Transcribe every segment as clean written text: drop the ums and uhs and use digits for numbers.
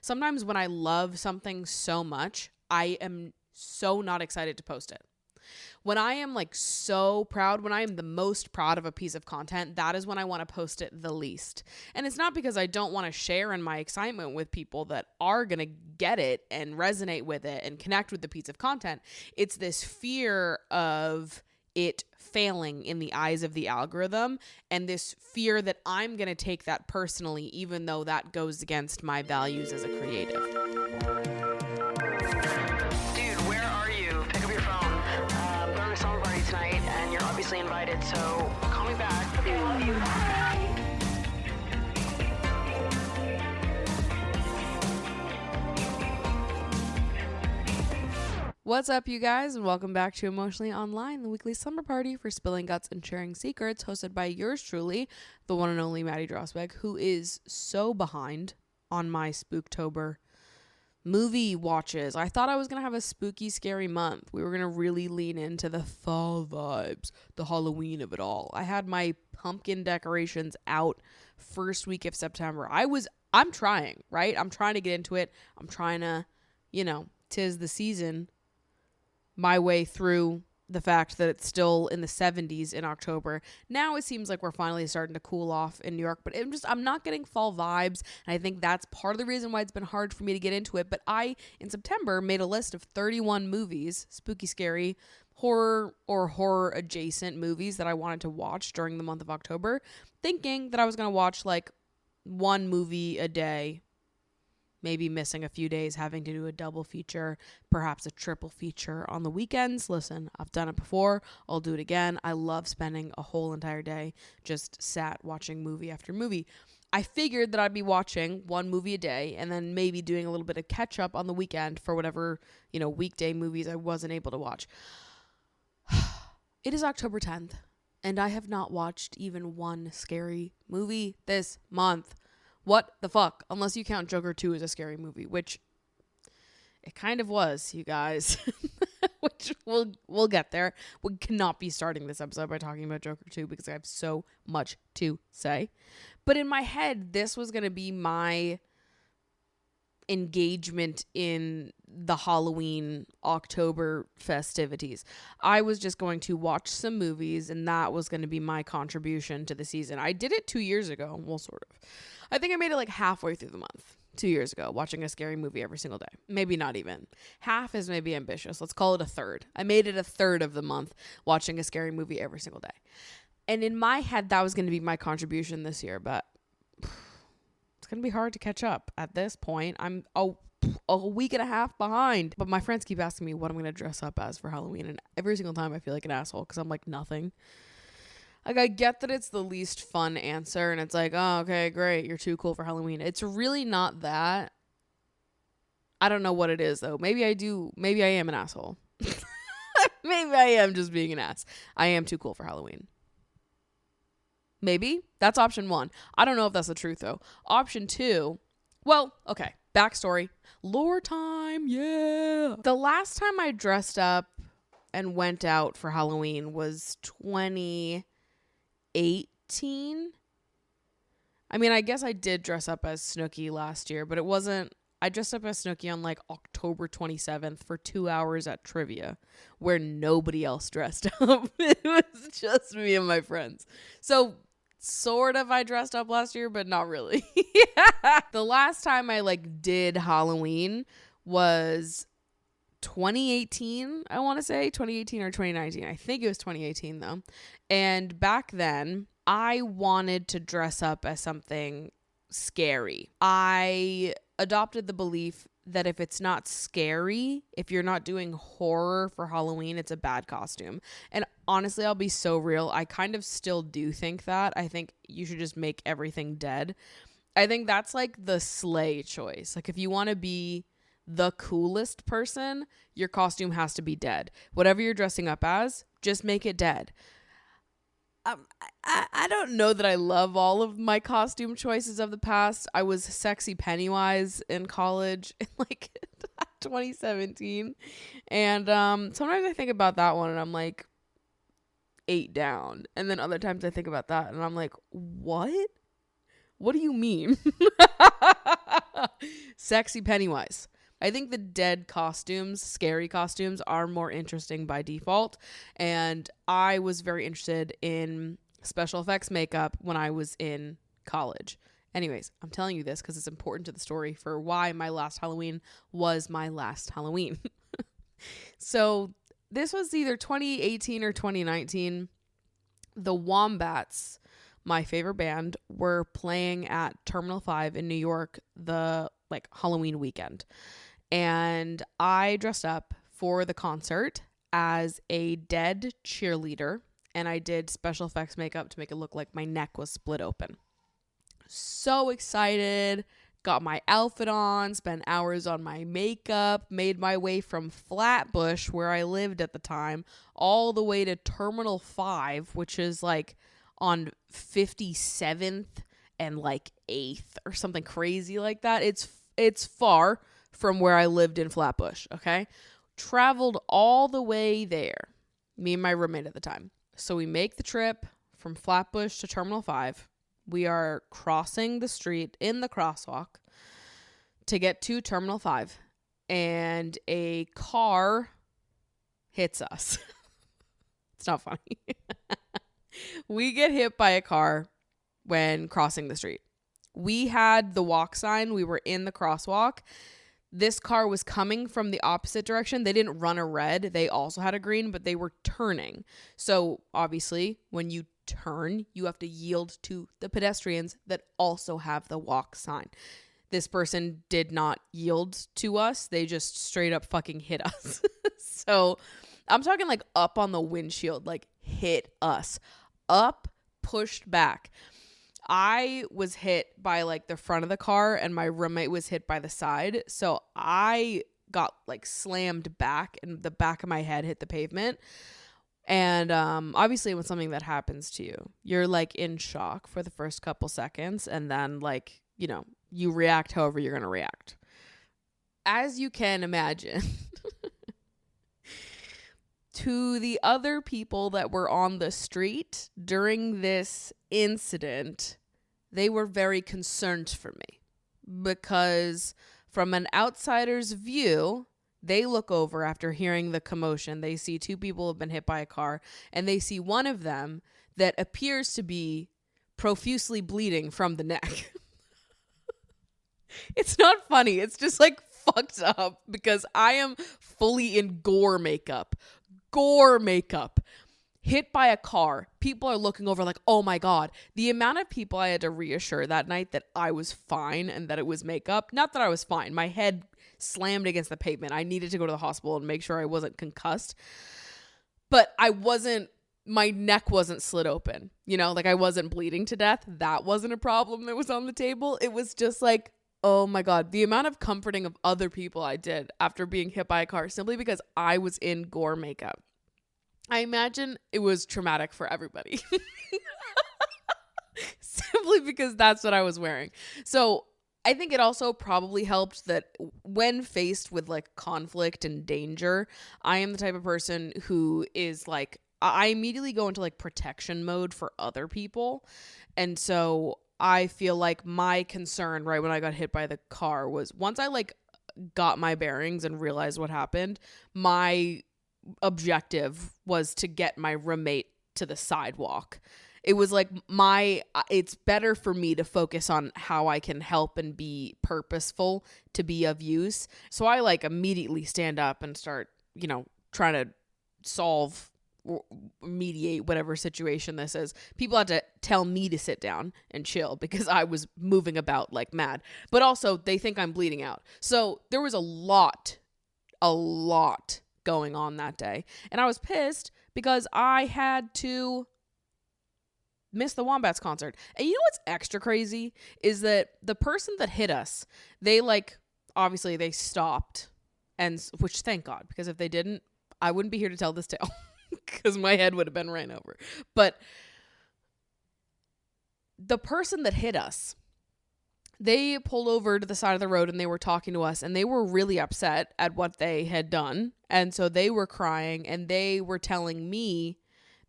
sometimes when I love something so much, I am so not excited to post it. When I am like so proud, when I am the most proud of a piece of content, that is when I want to post it the least. And it's not because I don't want to share in my excitement with people that are going to get it and resonate with it and connect with the piece of content. It's this fear of it failing in the eyes of the algorithm, and this fear that I'm going to take that personally, even though that goes against my values as a creative. Dude, where are you? Pick up your phone. I'm going to a summer party tonight, and you're obviously invited, so call me back. Okay, love you. Bye. What's up, you guys, and welcome back to Emotionally Online, the weekly slumber party for spilling guts and sharing secrets, hosted by yours truly, the one and only Maddie Drosbeck, who is so behind on my Spooktober movie watches. I thought I was going to have a spooky, scary month. We were going to really lean into the fall vibes, the Halloween of it all. I had my pumpkin decorations out first week of September. I'm trying, right? I'm trying to get into it. I'm trying to, 'tis the season, my way through the fact that it's still in the 70s in October. Now it seems like we're finally starting to cool off in New York, but I'm not getting fall vibes, and I think that's part of the reason why it's been hard for me to get into it. But I, in September, made a list of 31 movies, spooky, scary, horror or horror adjacent movies that I wanted to watch during the month of October, thinking that I was going to watch like one movie a day, maybe missing a few days, having to do a double feature, perhaps a triple feature on the weekends. Listen, I've done it before. I'll do it again. I love spending a whole entire day just sat watching movie after movie. I figured that I'd be watching one movie a day and then maybe doing a little bit of catch up on the weekend for whatever, weekday movies I wasn't able to watch. It is October 10th, and I have not watched even one scary movie this month. What the fuck? Unless you count Joker 2 as a scary movie, which it kind of was, you guys. Which we'll get there. We cannot be starting this episode by talking about Joker 2 because I have so much to say. But in my head, this was going to be my engagement in the Halloween October festivities. I was just going to watch some movies, and that was going to be my contribution to the season. I did it 2 years ago. Well, sort of. I think I made it like halfway through the month 2 years ago, watching a scary movie every single day. Maybe not even. Half is maybe ambitious. Let's call it a third. I made it a third of the month watching a scary movie every single day. And in my head, that was going to be my contribution this year, but it's going to be hard to catch up at this point. I'm a week and a half behind. But my friends keep asking me what I'm going to dress up as for Halloween, and every single time I feel like an asshole because I'm like nothing. Like, I get that it's the least fun answer, and it's like, oh, okay, great, you're too cool for Halloween. It's really not that. I don't know what it is, though. Maybe I am an asshole. Maybe I am just being an ass. I am too cool for Halloween. Maybe. That's option one. I don't know if that's the truth, though. Option two, well, okay, backstory. Lore time, yeah. The last time I dressed up and went out for Halloween was 2018. I mean, I guess I did dress up as Snooki last year, but it wasn't. I dressed up as Snooki on like October 27th for 2 hours at trivia where nobody else dressed up. It was just me and my friends. So sort of I dressed up last year, but not really. Yeah. The last time I did Halloween was 2018, I want to say 2018 or 2019. I think it was 2018 though. And back then I wanted to dress up as something scary. I adopted the belief that if it's not scary, if you're not doing horror for Halloween, it's a bad costume. And honestly, I'll be so real. I kind of still do think that. I think you should just make everything dead. I think that's like the slay choice. Like if you want to be the coolest person, your costume has to be dead. Whatever you're dressing up as, just make it dead. I don't know that I love all of my costume choices of the past. I was sexy Pennywise in college in 2017. And sometimes I think about that one and I'm like 8 down. And then other times I think about that and I'm like, what? What do you mean? Sexy Pennywise. I think the dead costumes, scary costumes, are more interesting by default. And I was very interested in special effects makeup when I was in college. Anyways, I'm telling you this because it's important to the story for why my last Halloween was my last Halloween. So this was either 2018 or 2019. The Wombats, my favorite band, were playing at Terminal 5 in New York the Halloween weekend. And I dressed up for the concert as a dead cheerleader, and I did special effects makeup to make it look like my neck was split open. So excited, got my outfit on, spent hours on my makeup, made my way from Flatbush, where I lived at the time, all the way to Terminal 5, which is on 57th and 8th or something crazy like that. It's far from where I lived in Flatbush, okay? Traveled all the way there, me and my roommate at the time. So we make the trip from Flatbush to Terminal 5. We are crossing the street in the crosswalk to get to Terminal 5, and a car hits us. It's not funny. We get hit by a car when crossing the street. We had the walk sign. We were in the crosswalk. This car was coming from the opposite direction. They didn't run a red. They also had a green, but they were turning. So obviously, when you turn, you have to yield to the pedestrians that also have the walk sign. This person did not yield to us. They just straight up fucking hit us. So I'm talking up on the windshield, hit us. Up, pushed back. I was hit by the front of the car, and my roommate was hit by the side. So I got slammed back, and the back of my head hit the pavement. And obviously when something that happens to you, you're in shock for the first couple seconds, and then you react however you're going to react. As you can imagine, to the other people that were on the street during this incident, they were very concerned for me, because from an outsider's view, they look over after hearing the commotion. They see two people have been hit by a car, and they see one of them that appears to be profusely bleeding from the neck. It's not funny. It's just fucked up, because I am fully in gore makeup. Hit by a car. People are looking over oh my God. The amount of people I had to reassure that night that I was fine and that it was makeup. Not that I was fine. My head slammed against the pavement. I needed to go to the hospital and make sure I wasn't concussed. But my neck wasn't slit open. I wasn't bleeding to death. That wasn't a problem that was on the table. It was just oh my God, the amount of comforting of other people I did after being hit by a car simply because I was in gore makeup. I imagine it was traumatic for everybody. Simply because that's what I was wearing. So I think it also probably helped that when faced with conflict and danger, I am the type of person who is I immediately go into protection mode for other people. And so I feel my concern right when I got hit by the car was, once I got my bearings and realized what happened, my objective was to get my roommate to the sidewalk. It was it's better for me to focus on how I can help and be purposeful to be of use. So I immediately stand up and start, trying to solve or mediate whatever situation this is. People had to tell me to sit down and chill because I was moving about like mad. But also they think I'm bleeding out. So there was a lot going on that day. And I was pissed because I had to miss the Wombats concert. And you know what's extra crazy is that the person that hit us, they obviously they stopped, and which thank God, because if they didn't, I wouldn't be here to tell this tale because my head would have been ran over. But the person that hit us, they pulled over to the side of the road and they were talking to us, and they were really upset at what they had done. And so they were crying and they were telling me,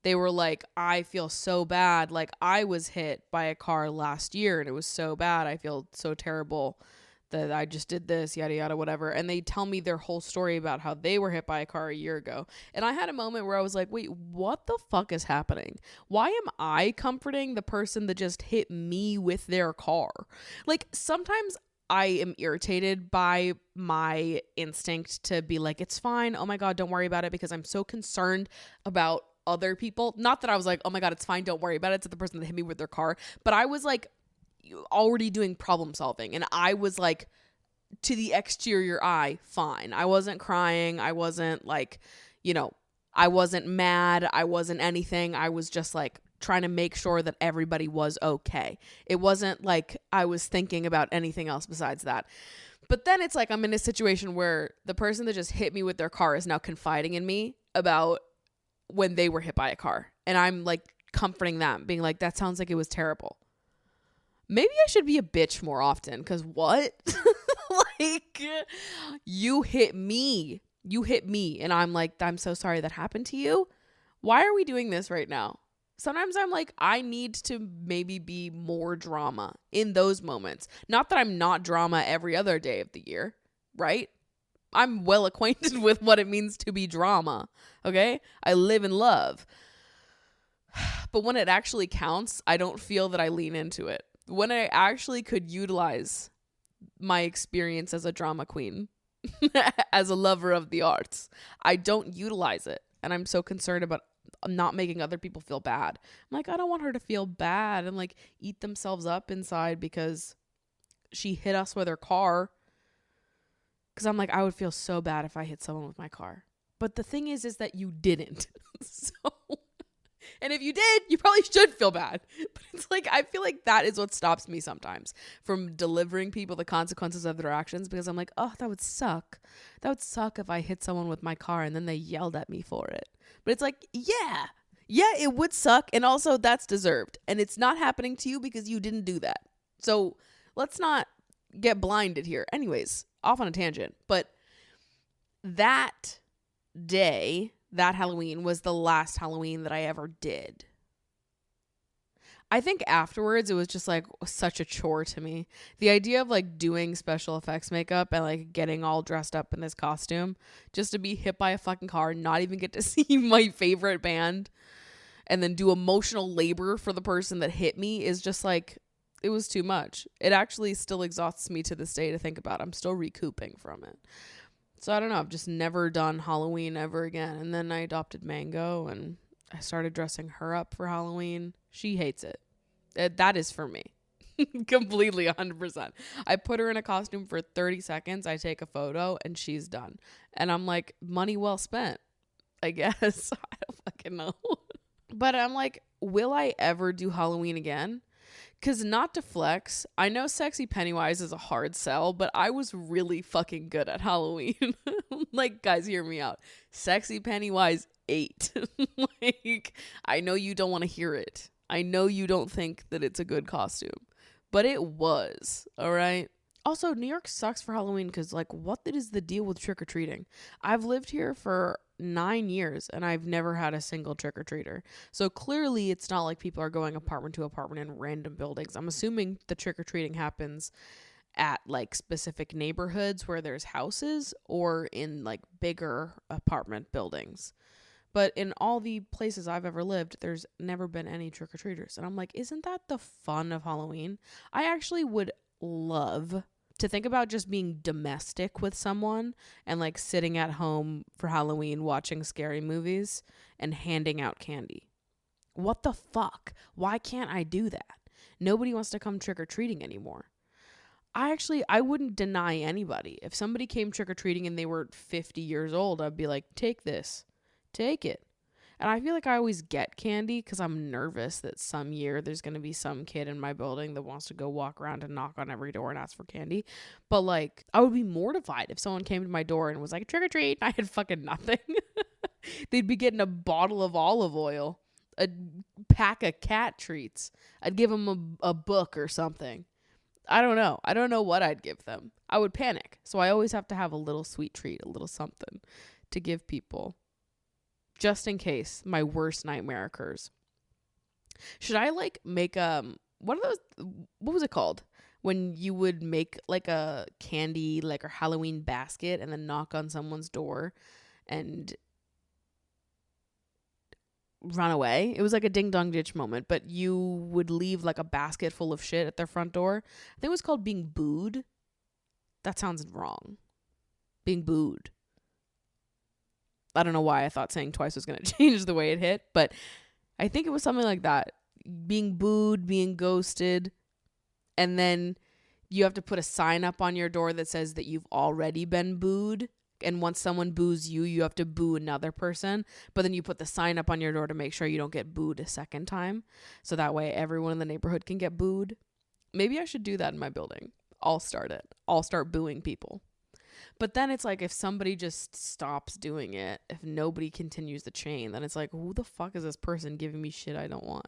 they were like, I feel so bad. Like, I was hit by a car last year and it was so bad. I feel so terrible that I just did this, yada, yada, whatever. And they tell me their whole story about how they were hit by a car a year ago. And I had a moment where I was like, wait, what the fuck is happening? Why am I comforting the person that just hit me with their car? Like, sometimes I am irritated by my instinct to be like, it's fine. Oh my God, don't worry about it, because I'm so concerned about other people. Not that I was like, oh my God, it's fine, don't worry about it. It's the person that hit me with their car. But I was like already doing problem solving. And I was like, to the exterior eye, fine. I wasn't crying. I wasn't like, I wasn't mad. I wasn't anything. I was just like trying to make sure that everybody was okay. It wasn't like I was thinking about anything else besides that. But then it's like I'm in a situation where the person that just hit me with their car is now confiding in me about when they were hit by a car. And I'm like comforting them, being like, that sounds like it was terrible. Maybe I should be a bitch more often, because what? Like, you hit me. And I'm like, I'm so sorry that happened to you. Why are we doing this right now? Sometimes I'm like, I need to maybe be more drama in those moments. Not that I'm not drama every other day of the year, right? I'm well acquainted with what it means to be drama, okay? I live in love. But when it actually counts, I don't feel that I lean into it. When I actually could utilize my experience as a drama queen, as a lover of the arts, I don't utilize it. And I'm so concerned about not making other people feel bad. I'm like, I don't want her to feel bad and like eat themselves up inside because she hit us with her car. Because I'm like, I would feel so bad if I hit someone with my car. But the thing is that you didn't. So, and if you did, you probably should feel bad. But it's like, I feel like that is what stops me sometimes from delivering people the consequences of their actions, because I'm like, oh, that would suck. That would suck if I hit someone with my car and then they yelled at me for it. But it's like, yeah, it would suck. And also that's deserved. And it's not happening to you because you didn't do that. So let's not get blinded here. Anyways, off on a tangent. But that day, that Halloween was the last Halloween that I ever did. I think afterwards it was just like such a chore to me. The idea of like doing special effects makeup and like getting all dressed up in this costume just to be hit by a fucking car, not even get to see my favorite band, and then do emotional labor for the person that hit me is just like, it was too much. It actually still exhausts me to this day to think about. I'm still recouping from it. So I don't know. I've just never done Halloween ever again. And then I adopted Mango and I started dressing her up for Halloween. She hates it. That is for me. Completely 100%. I put her in a costume for 30 seconds. I take a photo and she's done. And I'm like, money well spent, I guess. I don't fucking know. But I'm like, will I ever do Halloween again? Because not to flex, I know Sexy Pennywise is a hard sell, but I was really fucking good at Halloween. Like, guys, hear me out. Sexy Pennywise 8. Like, I know you don't want to hear it. I know you don't think that it's a good costume, but it was, all right? Also, New York sucks for Halloween because, like, what is the deal with trick-or-treating? I've lived here for 9 years and I've never had a single trick-or-treater. So clearly it's not like people are going apartment to apartment in random buildings. I'm assuming the trick-or-treating happens at like specific neighborhoods where there's houses or in like bigger apartment buildings. But in all the places I've ever lived, there's never been any trick-or-treaters. And I'm like, isn't that the fun of Halloween? I actually would love to think about just being domestic with someone and like sitting at home for Halloween watching scary movies and handing out candy. What the fuck? Why can't I do that? Nobody wants to come trick-or-treating anymore. I wouldn't deny anybody. If somebody came trick-or-treating and they were 50 years old, I'd be like, take this. Take it. And I feel like I always get candy because I'm nervous that some year there's going to be some kid in my building that wants to go walk around and knock on every door and ask for candy. But like, I would be mortified if someone came to my door and was like, trick or treat. I had fucking nothing. They'd be getting a bottle of olive oil, a pack of cat treats. I'd give them a book or something. I don't know. I don't know what I'd give them. I would panic. So I always have to have a little sweet treat, a little something to give people, just in case my worst nightmare occurs. Should I like make what was it called when you would make like a candy, like a Halloween basket and then knock on someone's door and run away. It was like a ding dong ditch moment, but you would leave like a basket full of shit at their front door. I think it was called being booed. That sounds wrong. Being booed. I don't know why I thought saying twice was going to change the way it hit, but I think it was something like that. Being booed, being ghosted, and then you have to put a sign up on your door that says that you've already been booed. And once someone boos you, you have to boo another person. But then you put the sign up on your door to make sure you don't get booed a second time. So that way everyone in the neighborhood can get booed. Maybe I should do that in my building. I'll start it. I'll start booing people. But then it's like if somebody just stops doing it, if nobody continues the chain, then it's like, who the fuck is this person giving me shit I don't want?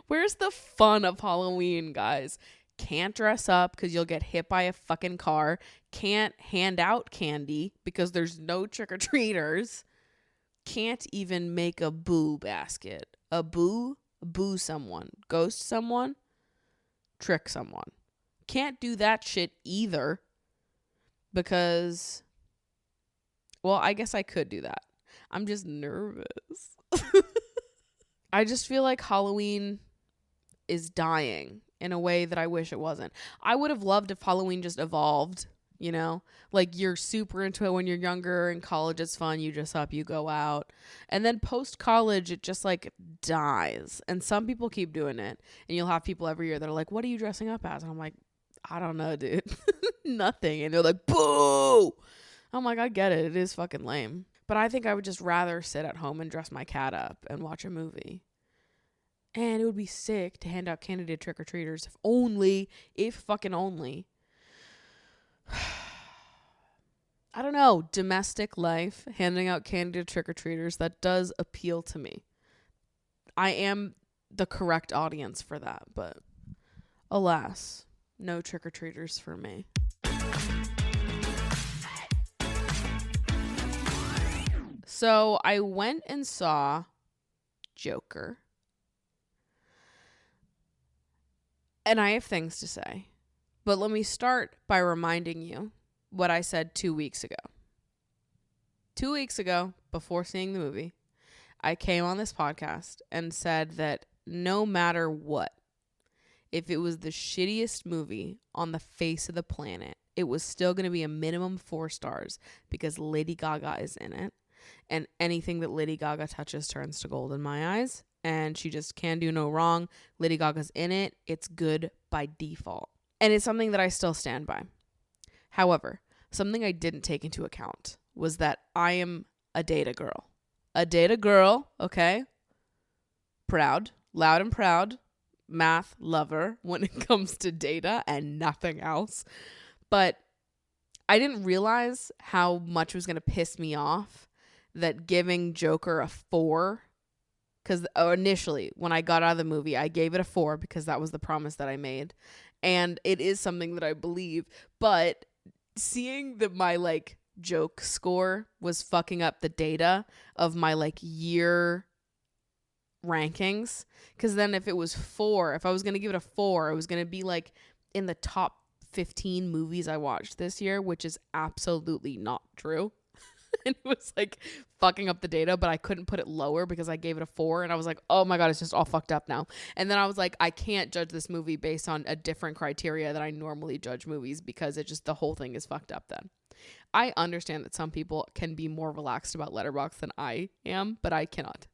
Where's the fun of Halloween, guys? Can't dress up because you'll get hit by a fucking car. Can't hand out candy because there's no trick-or-treaters. Can't even make a boo basket. A boo someone. Ghost someone. Trick someone. Can't do that shit either because, well, I guess I could do that. I'm just nervous. I just feel like Halloween is dying in a way that I wish it wasn't. I would have loved if Halloween just evolved, you know? Like you're super into it when you're younger. In college it's fun. You dress up, you go out. And then post-college it just like dies. And some people keep doing it. And you'll have people every year that are like, what are you dressing up as? And I'm like, I don't know, dude. Nothing. And they're like, boo! I'm like, I get it. It is fucking lame. But I think I would just rather sit at home and dress my cat up and watch a movie. And it would be sick to hand out candy to trick-or-treaters if fucking only. I don't know. Domestic life, handing out candy to trick-or-treaters, that does appeal to me. I am the correct audience for that, but alas, no trick-or-treaters for me. So I went and saw Joker. And I have things to say. But let me start by reminding you what I said 2 weeks ago. 2 weeks ago, before seeing the movie, I came on this podcast and said that no matter what, if it was the shittiest movie on the face of the planet, it was still going to be a minimum 4 stars because Lady Gaga is in it. And anything that Lady Gaga touches turns to gold in my eyes. And she just can do no wrong. Lady Gaga's in it. It's good by default. And it's something that I still stand by. However, something I didn't take into account was that I am a data girl. A data girl, okay? Proud. Loud and proud. Math lover when it comes to data and nothing else. But I didn't realize how much was going to piss me off that giving Joker a 4, because initially when I got out of the movie, I gave it a 4 because that was the promise that I made. And it is something that I believe. But seeing that my like joke score was fucking up the data of my like year rankings, because then if it was 4, if I was going to give it a 4, it was going to be like in the top 15 movies I watched this year, which is absolutely not true. And it was like fucking up the data, but I couldn't put it lower because I gave it a 4. And I was like, oh my God, it's just all fucked up now. And then I was like, I can't judge this movie based on a different criteria that I normally judge movies because it just, the whole thing is fucked up then. I understand that some people can be more relaxed about Letterboxd than I am, but I cannot.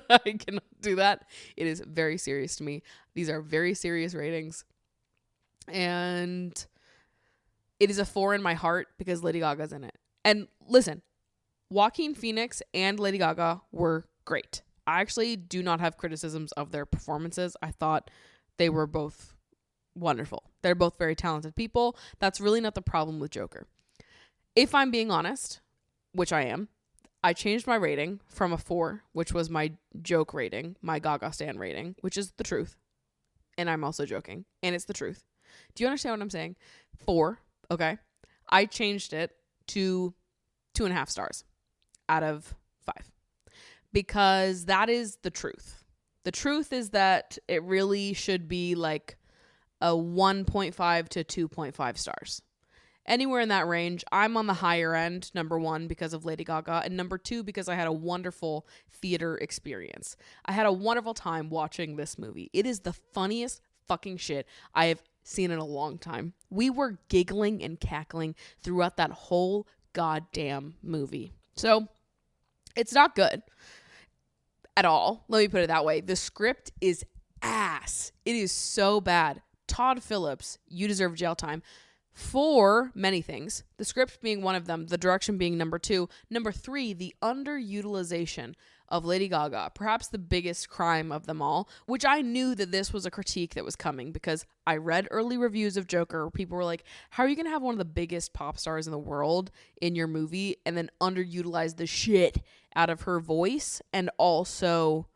I cannot do that. It is very serious to me. These are very serious ratings. And it is a 4 in my heart because Lady Gaga's in it. And listen, Joaquin Phoenix and Lady Gaga were great. I actually do not have criticisms of their performances. I thought they were both wonderful. They're both very talented people. That's really not the problem with Joker. If I'm being honest, which I am, I changed my rating from a 4, which was my joke rating, my Gaga stan rating, which is the truth. And I'm also joking. And it's the truth. Do you understand what I'm saying? 4, okay? I changed it to 2.5 stars out of 5 because that is the truth. The truth is that it really should be like a 1.5 to 2.5 stars. Anywhere in that range. I'm on the higher end, number one, because of Lady Gaga, and number two, because I had a wonderful theater experience. I had a wonderful time watching this movie. It is the funniest fucking shit I have seen in a long time. We were giggling and cackling throughout that whole goddamn movie. So, it's not good at all. Let me put it that way. The script is ass. It is so bad. Todd Phillips, you deserve jail time. For many things, the script being one of them, the direction being number two. Number three, the underutilization of Lady Gaga, perhaps the biggest crime of them all, which I knew that this was a critique that was coming because I read early reviews of Joker where people were like, how are you going to have one of the biggest pop stars in the world in your movie and then underutilize the shit out of her voice and also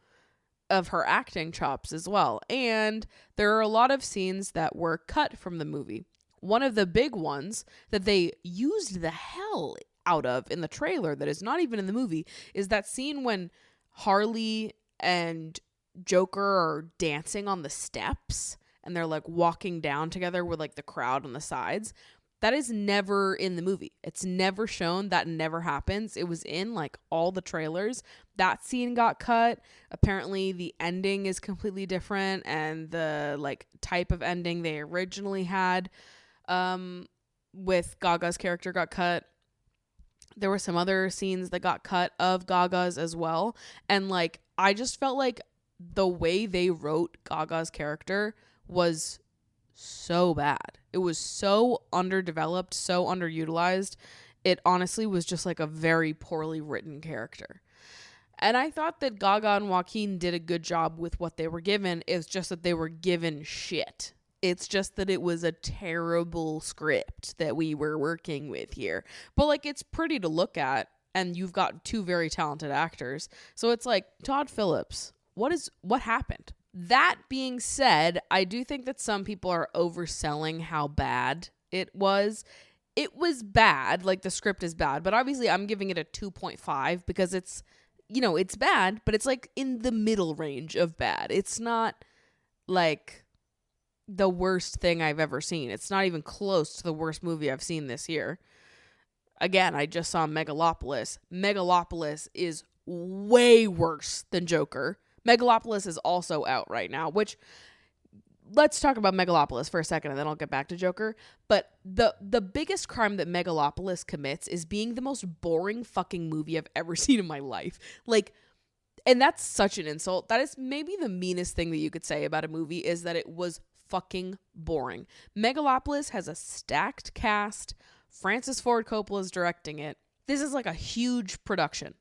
of her acting chops as well? And there are a lot of scenes that were cut from the movie. One of the big ones that they used the hell out of in the trailer that is not even in the movie is that scene when Harley and Joker are dancing on the steps and they're like walking down together with like the crowd on the sides. That is never in the movie. It's never shown. That never happens. It was in like all the trailers. That scene got cut. Apparently the ending is completely different and the like type of ending they originally had with Gaga's character got cut. There were some other scenes that got cut of Gaga's as well. And like, I just felt like the way they wrote Gaga's character was so bad. It was so underdeveloped, so underutilized. It honestly was just like a very poorly written character. And I thought that Gaga and Joaquin did a good job with what they were given. It's just that they were given shit. It's just that it was a terrible script that we were working with here. But like, it's pretty to look at and you've got two very talented actors. So it's like, Todd Phillips, what happened? That being said, I do think that some people are overselling how bad it was. It was bad, like the script is bad, but obviously I'm giving it a 2.5 because it's, you know, it's bad, but it's like in the middle range of bad. It's not like the worst thing I've ever seen. It's not even close to the worst movie I've seen this year. Again, I just saw Megalopolis. Megalopolis is way worse than Joker. Megalopolis is also out right now, which let's talk about Megalopolis for a second and then I'll get back to Joker. But the biggest crime that Megalopolis commits is being the most boring fucking movie I've ever seen in my life. Like, and that's such an insult. That is maybe the meanest thing that you could say about a movie is that it was fucking boring. Megalopolis has a stacked cast. Francis Ford Coppola is directing it. This is like a huge production.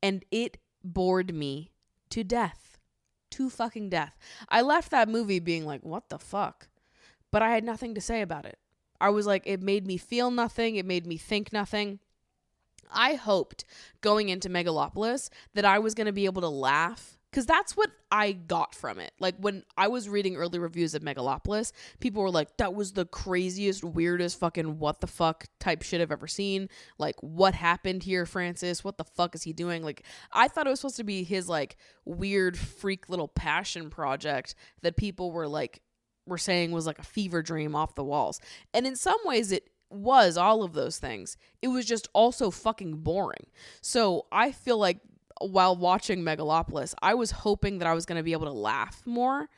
And it bored me to death. To fucking death. I left that movie being like, what the fuck? But I had nothing to say about it. I was like, it made me feel nothing. It made me think nothing. I hoped going into Megalopolis that I was going to be able to laugh because that's what I got from it. Like when I was reading early reviews of Megalopolis, people were like, that was the craziest, weirdest fucking what the fuck type shit I've ever seen. Like, what happened here, Francis? What the fuck is he doing? Like, I thought it was supposed to be his like weird freak little passion project that people were saying was like a fever dream off the walls. And in some ways it was all of those things. It was just also fucking boring. So I feel like while watching Megalopolis, I was hoping that I was going to be able to laugh more.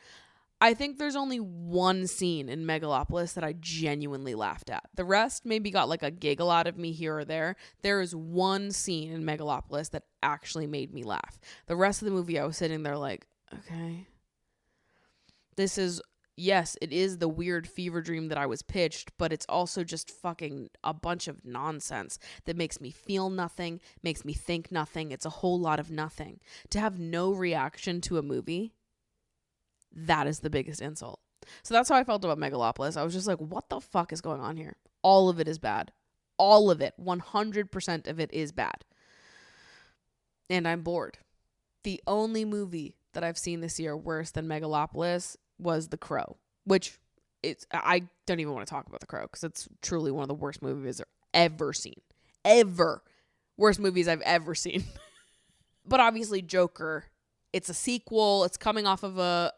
I think there's only one scene in Megalopolis that I genuinely laughed at. The rest maybe got like a giggle out of me here or there. There is one scene in Megalopolis that actually made me laugh. The rest of the movie, I was sitting there like, okay, this is, yes, it is the weird fever dream that I was pitched, but it's also just fucking a bunch of nonsense that makes me feel nothing, makes me think nothing. It's a whole lot of nothing. To have no reaction to a movie, that is the biggest insult. So that's how I felt about Megalopolis. I was just like, what the fuck is going on here? All of it is bad. All of it. 100% of it is bad. And I'm bored. The only movie that I've seen this year worse than Megalopolis was The Crow, which I don't even want to talk about The Crow because it's truly one of the worst movies I've ever seen. Ever. Worst movies I've ever seen. But obviously Joker it's a sequel. It's coming off of a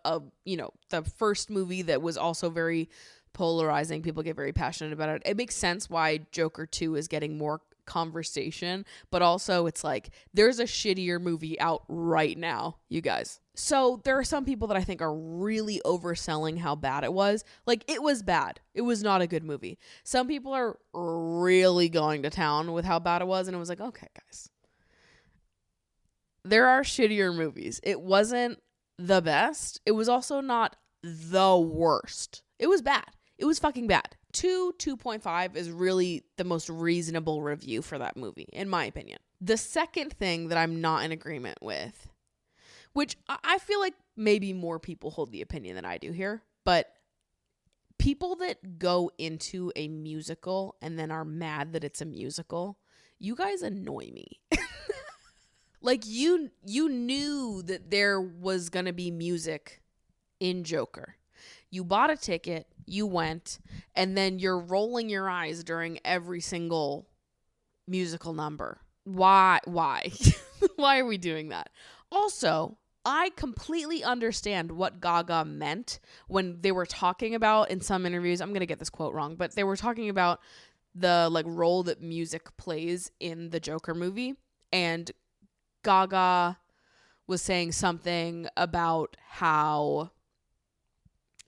the first movie that was also very polarizing. People get very passionate about it. It makes sense why Joker 2 is getting more conversation, but also it's like there's a shittier movie out right now, you guys. So there are some people that I think are really overselling how bad it was. Like, it was bad. It was not a good movie. Some people are really going to town with how bad it was, and it was like, okay, guys. There are shittier movies. It wasn't the best. It was also not the worst. It was bad. It was fucking bad. 2.5 is really the most reasonable review for that movie, in my opinion. The second thing that I'm not in agreement with, which I feel like maybe more people hold the opinion than I do here, but people that go into a musical and then are mad that it's a musical, you guys annoy me. Like, you knew that there was going to be music in Joker. You bought a ticket, you went, and then you're rolling your eyes during every single musical number. Why? Why are we doing that? Also, I completely understand what Gaga meant when they were talking about, in some interviews, I'm going to get this quote wrong, but they were talking about the like role that music plays in the Joker movie, and Gaga was saying something about how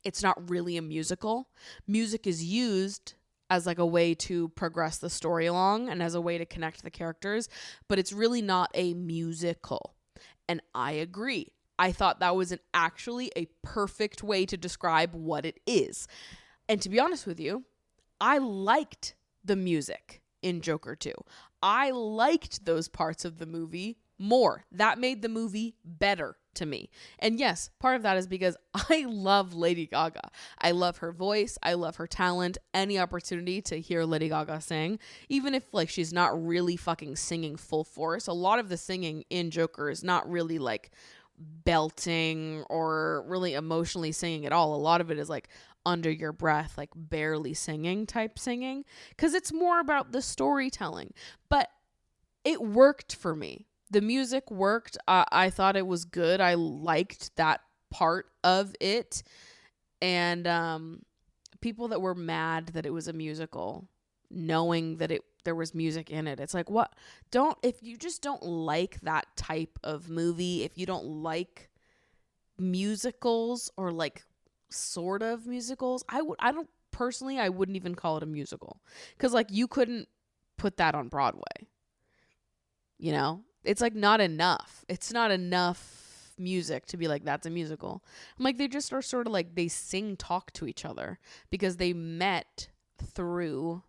it's not really a musical. Music is used as like a way to progress the story along and as a way to connect the characters, but it's really not a musical. And I agree. I thought that was actually a perfect way to describe what it is. And to be honest with you, I liked the music in Joker 2. I liked those parts of the movie more. That made the movie better to me. And yes, part of that is because I love Lady Gaga. I love her voice. I love her talent. Any opportunity to hear Lady Gaga sing, even if like she's not really fucking singing full force. A lot of the singing in Joker is not really like belting or really emotionally singing at all. A lot of it is like under your breath, like barely singing type singing, because it's more about the storytelling. But it worked for me. The music worked. I thought it was good. I liked that part of it. And people that were mad that it was a musical, knowing that there was music in it, it's like, what? If you just don't like that type of movie, if you don't like musicals or like sort of musicals, I wouldn't even call it a musical, because like you couldn't put that on Broadway, you know? It's like not enough. It's not enough music to be like, that's a musical. I'm like, they just are sort of like, they talk to each other because they met through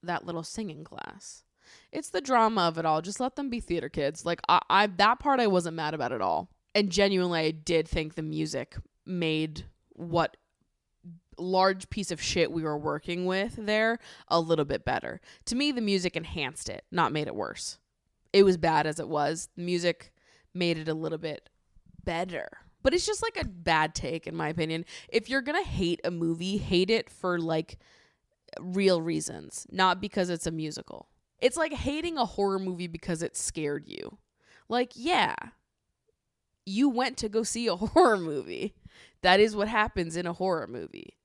that little singing class. It's the drama of it all. Just let them be theater kids. Like I that part I wasn't mad about at all. And genuinely, I did think the music made what large piece of shit we were working with there a little bit better. To me, the music enhanced it, not made it worse. It was bad as it was. The music made it a little bit better. But it's just like a bad take, in my opinion. If you're going to hate a movie, hate it for like real reasons, not because it's a musical. It's like hating a horror movie because it scared you. Like, yeah, you went to go see a horror movie. That is what happens in a horror movie.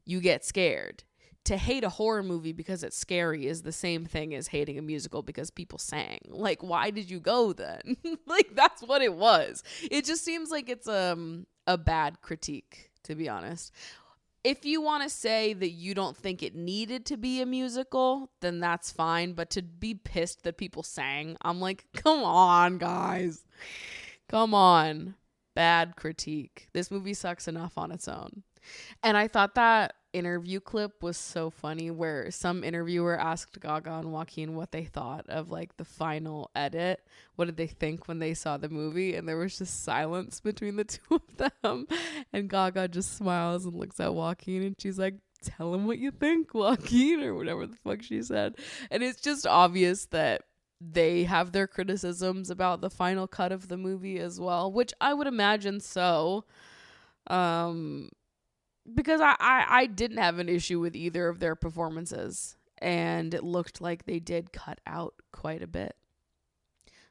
You get scared. To hate a horror movie because it's scary is the same thing as hating a musical because people sang. Like, why did you go then? Like, that's what it was. It just seems like it's a bad critique, to be honest. If you want to say that you don't think it needed to be a musical, then that's fine. But to be pissed that people sang, I'm like, come on, guys. Come on. Bad critique. This movie sucks enough on its own. And I thought that interview clip was so funny where some interviewer asked Gaga and Joaquin what they thought of like the final edit. What did they think when they saw the movie? And there was just silence between the two of them. And Gaga just smiles and looks at Joaquin and she's like, tell him what you think, Joaquin, or whatever the fuck she said. And it's just obvious that they have their criticisms about the final cut of the movie as well, which I would imagine so. Because I didn't have an issue with either of their performances, and it looked like they did cut out quite a bit.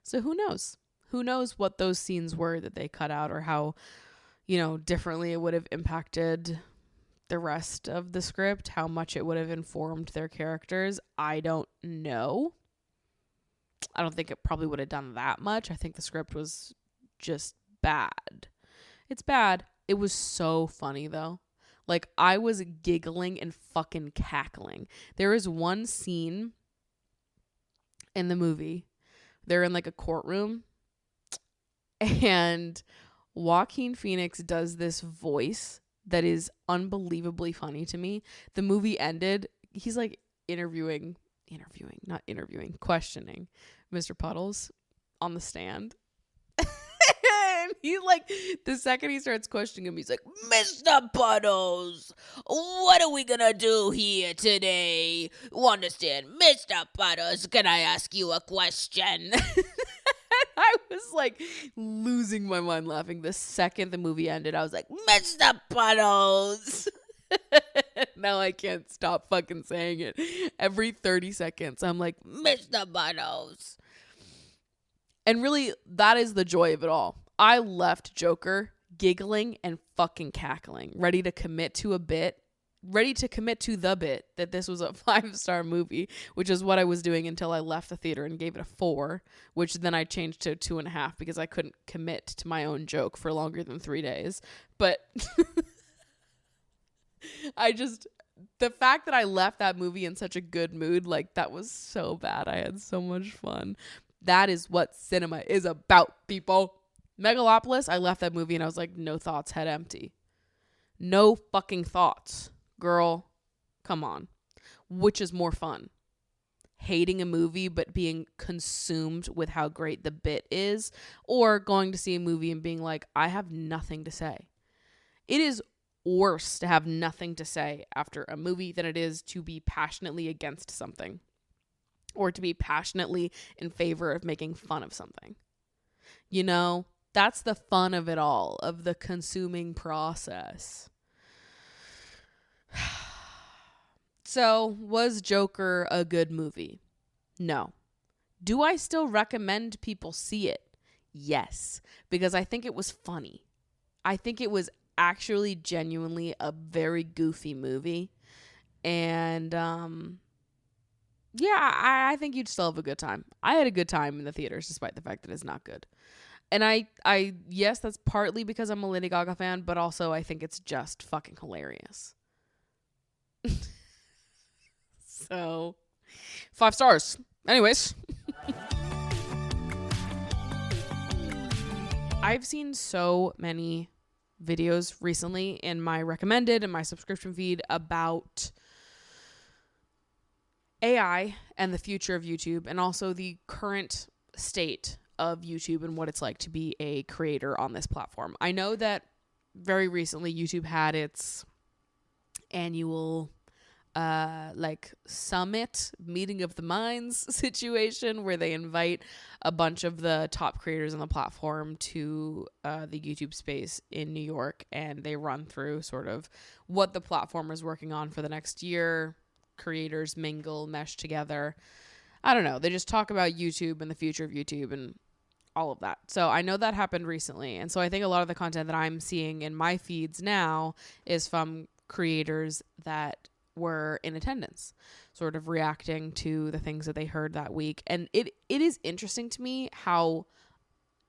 So who knows? who knows what those scenes were that they cut out or how, differently it would have impacted the rest of the script, how much it would have informed their characters. I don't know. I don't think it probably would have done that much. I think the script was just bad. It's bad. It was so funny though. Like, I was giggling and fucking cackling. There is one scene in the movie. They're in like a courtroom and Joaquin Phoenix does this voice that is unbelievably funny to me. The movie ended. He's like questioning Mr. Puddles on the stand. And he's like, the second he starts questioning him, he's like, Mr. Puddles, what are we gonna do here today? You understand? Mr. Puddles, can I ask you a question? I was like losing my mind laughing. The second the movie ended, I was like, Mr. Puddles. Now I can't stop fucking saying it. Every 30 seconds, I'm like, Mr. Puddles. And really, that is the joy of it all. I left Joker giggling and fucking cackling, ready to commit to the bit that this was a 5-star movie, which is what I was doing until I left the theater and gave it a 4, which then I changed to 2.5 because I couldn't commit to my own joke for longer than 3 days. But the fact that I left that movie in such a good mood, like, that was so bad. I had so much fun. That is what cinema is about, people. Megalopolis, I left that movie and I was like, no thoughts, head empty. No fucking thoughts. Girl, come on. Which is more fun? Hating a movie but being consumed with how great the bit is, or going to see a movie and being like, I have nothing to say. It is worse to have nothing to say after a movie than it is to be passionately against something or to be passionately in favor of making fun of something. That's the fun of it all, of the consuming process. So, was Joker a good movie? No. Do I still recommend people see it? Yes, because I think it was funny. I think it was actually genuinely a very goofy movie. And I think you'd still have a good time. I had a good time in the theaters despite the fact that it's not good. And I yes, that's partly because I'm a Lady Gaga fan, but also I think it's just fucking hilarious. So, 5 stars. Anyways. I've seen so many videos recently in my recommended and my subscription feed about AI and the future of YouTube, and also the current state of YouTube and what it's like to be a creator on this platform. I know that very recently YouTube had its annual summit, meeting of the minds situation where they invite a bunch of the top creators on the platform to the YouTube space in New York, and they run through sort of what the platform is working on for the next year. Creators mingle, mesh together. I don't know. They just talk about YouTube and the future of YouTube and all of that. So I know that happened recently. And so I think a lot of the content that I'm seeing in my feeds now is from creators that were in attendance, sort of reacting to the things that they heard that week. And it is interesting to me how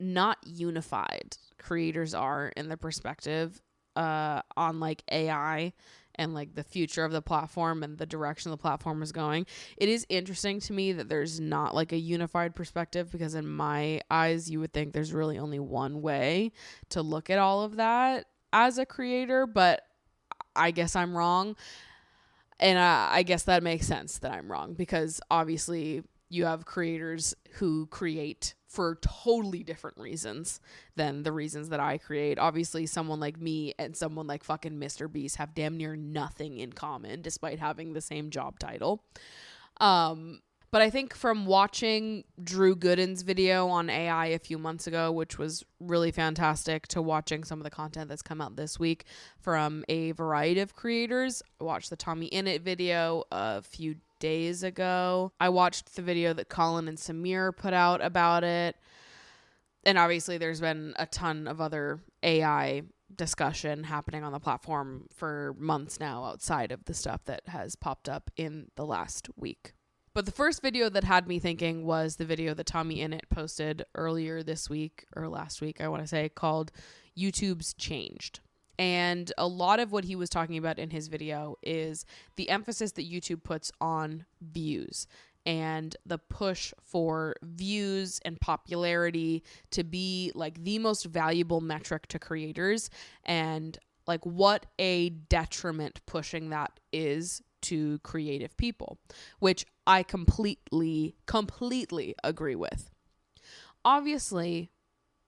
not unified creators are in the perspective on like AI and like the future of the platform and the direction the platform is going. It is interesting to me that there's not like a unified perspective, because in my eyes, you would think there's really only one way to look at all of that as a creator, but I guess I'm wrong. And I guess that makes sense that I'm wrong, because obviously you have creators who create for totally different reasons than the reasons that I create. Obviously, someone like me and someone like fucking Mr. Beast have damn near nothing in common, despite having the same job title. But I think from watching Drew Gooden's video on AI a few months ago, which was really fantastic, to watching some of the content that's come out this week from a variety of creators. I watched the Tommy Innit video a few days ago. I watched the video that Colin and Samir put out about it. And obviously there's been a ton of other AI discussion happening on the platform for months now outside of the stuff that has popped up in the last week. But the first video that had me thinking was the video that Tommy Innit posted earlier this week, or last week, I want to say, called YouTube's Changed. And a lot of what he was talking about in his video is the emphasis that YouTube puts on views and the push for views and popularity to be like the most valuable metric to creators, and like what a detriment pushing that is to creative people, which I completely agree with. Obviously,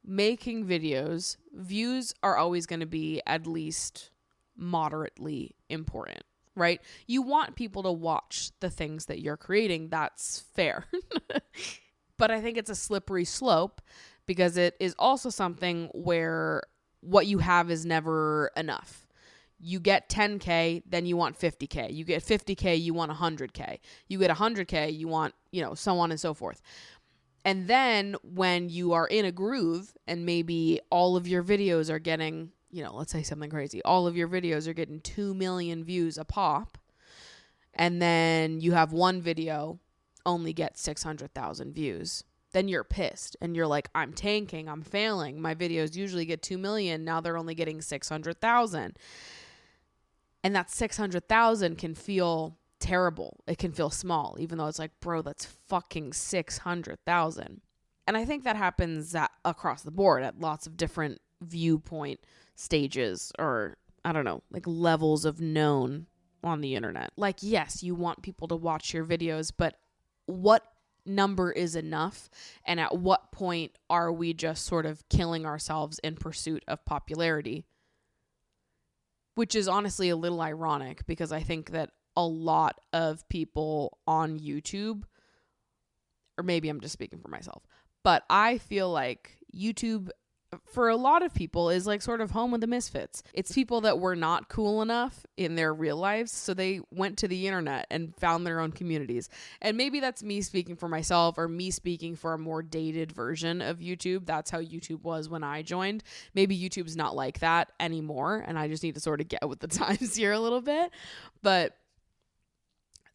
making videos, views are always going to be at least moderately important, right? You want people to watch the things that you're creating. That's fair. But I think it's a slippery slope because it is also something where what you have is never enough. You get 10K, then you want 50K. You get 50K, you want 100K. You get 100K, you want, so on and so forth. And then when you are in a groove and maybe all of your videos are getting, let's say something crazy, all of your videos are getting 2 million views a pop, and then you have one video only get 600,000 views, then you're pissed and you're like, I'm tanking, I'm failing. My videos usually get 2 million. Now they're only getting 600,000. And that 600,000 can feel terrible. It can feel small, even though it's like, bro, that's fucking 600,000. And I think that happens across the board at lots of different viewpoint stages, or I don't know, like levels of known on the internet. Like, yes, you want people to watch your videos, but what number is enough? And at what point are we just sort of killing ourselves in pursuit of popularity? Which is honestly a little ironic because I think that a lot of people on YouTube, or maybe I'm just speaking for myself, but I feel like YouTube for a lot of people is like sort of home of the misfits. It's people that were not cool enough in their real lives, so they went to the internet and found their own communities. And maybe that's me speaking for myself, or me speaking for a more dated version of YouTube. That's how YouTube was when I joined. Maybe YouTube's not like that anymore, and I just need to sort of get with the times here a little bit. But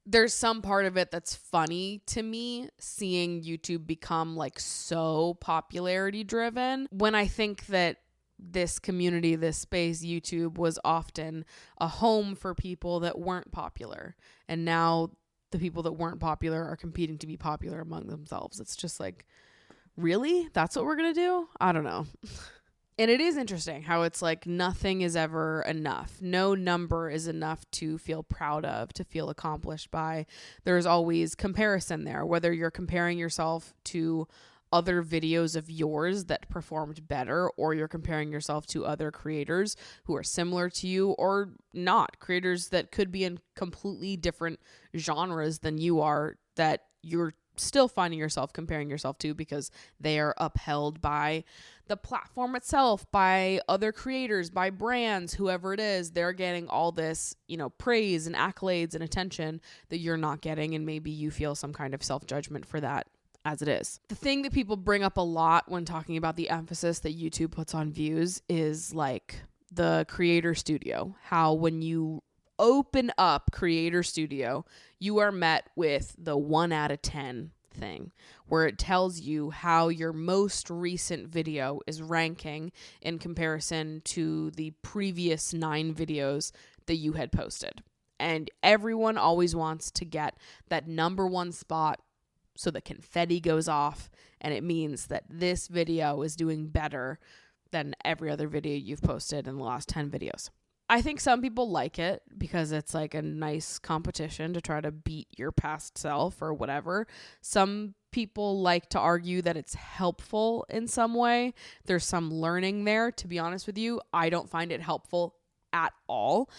there's some part of it that's funny to me, seeing YouTube become like so popularity driven, when I think that this community, this space, YouTube, was often a home for people that weren't popular. And now the people that weren't popular are competing to be popular among themselves. It's just like, really? That's what we're going to do? I don't know. And it is interesting how it's like nothing is ever enough. No number is enough to feel proud of, to feel accomplished by. There's always comparison there, whether you're comparing yourself to other videos of yours that performed better, or you're comparing yourself to other creators who are similar to you or not. Creators that could be in completely different genres than you are, that you're still finding yourself comparing yourself to because they are upheld by the platform itself, by other creators, by brands, whoever it is. They're getting all this, praise and accolades and attention that you're not getting, and maybe you feel some kind of self-judgment for that as it is. The thing that people bring up a lot when talking about the emphasis that YouTube puts on views is like the Creator Studio. How when you open up Creator Studio, you are met with the 1 out of 10 thing, where it tells you how your most recent video is ranking in comparison to the previous 9 videos that you had posted. And everyone always wants to get that number 1 spot, so the confetti goes off and it means that this video is doing better than every other video you've posted in the last 10 videos. I think some people like it because it's like a nice competition to try to beat your past self or whatever. Some people like to argue that it's helpful in some way. There's some learning there. To be honest with you, I don't find it helpful at all.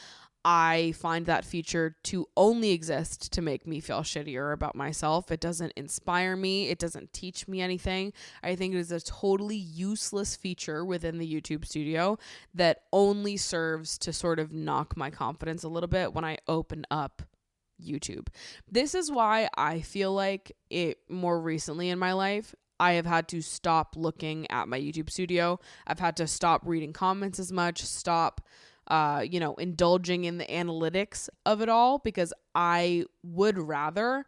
I find that feature to only exist to make me feel shittier about myself. It doesn't inspire me. It doesn't teach me anything. I think it is a totally useless feature within the YouTube studio that only serves to sort of knock my confidence a little bit when I open up YouTube. This is why I feel like it more recently in my life, I have had to stop looking at my YouTube studio. I've had to stop reading comments as much, stop indulging in the analytics of it all, because I would rather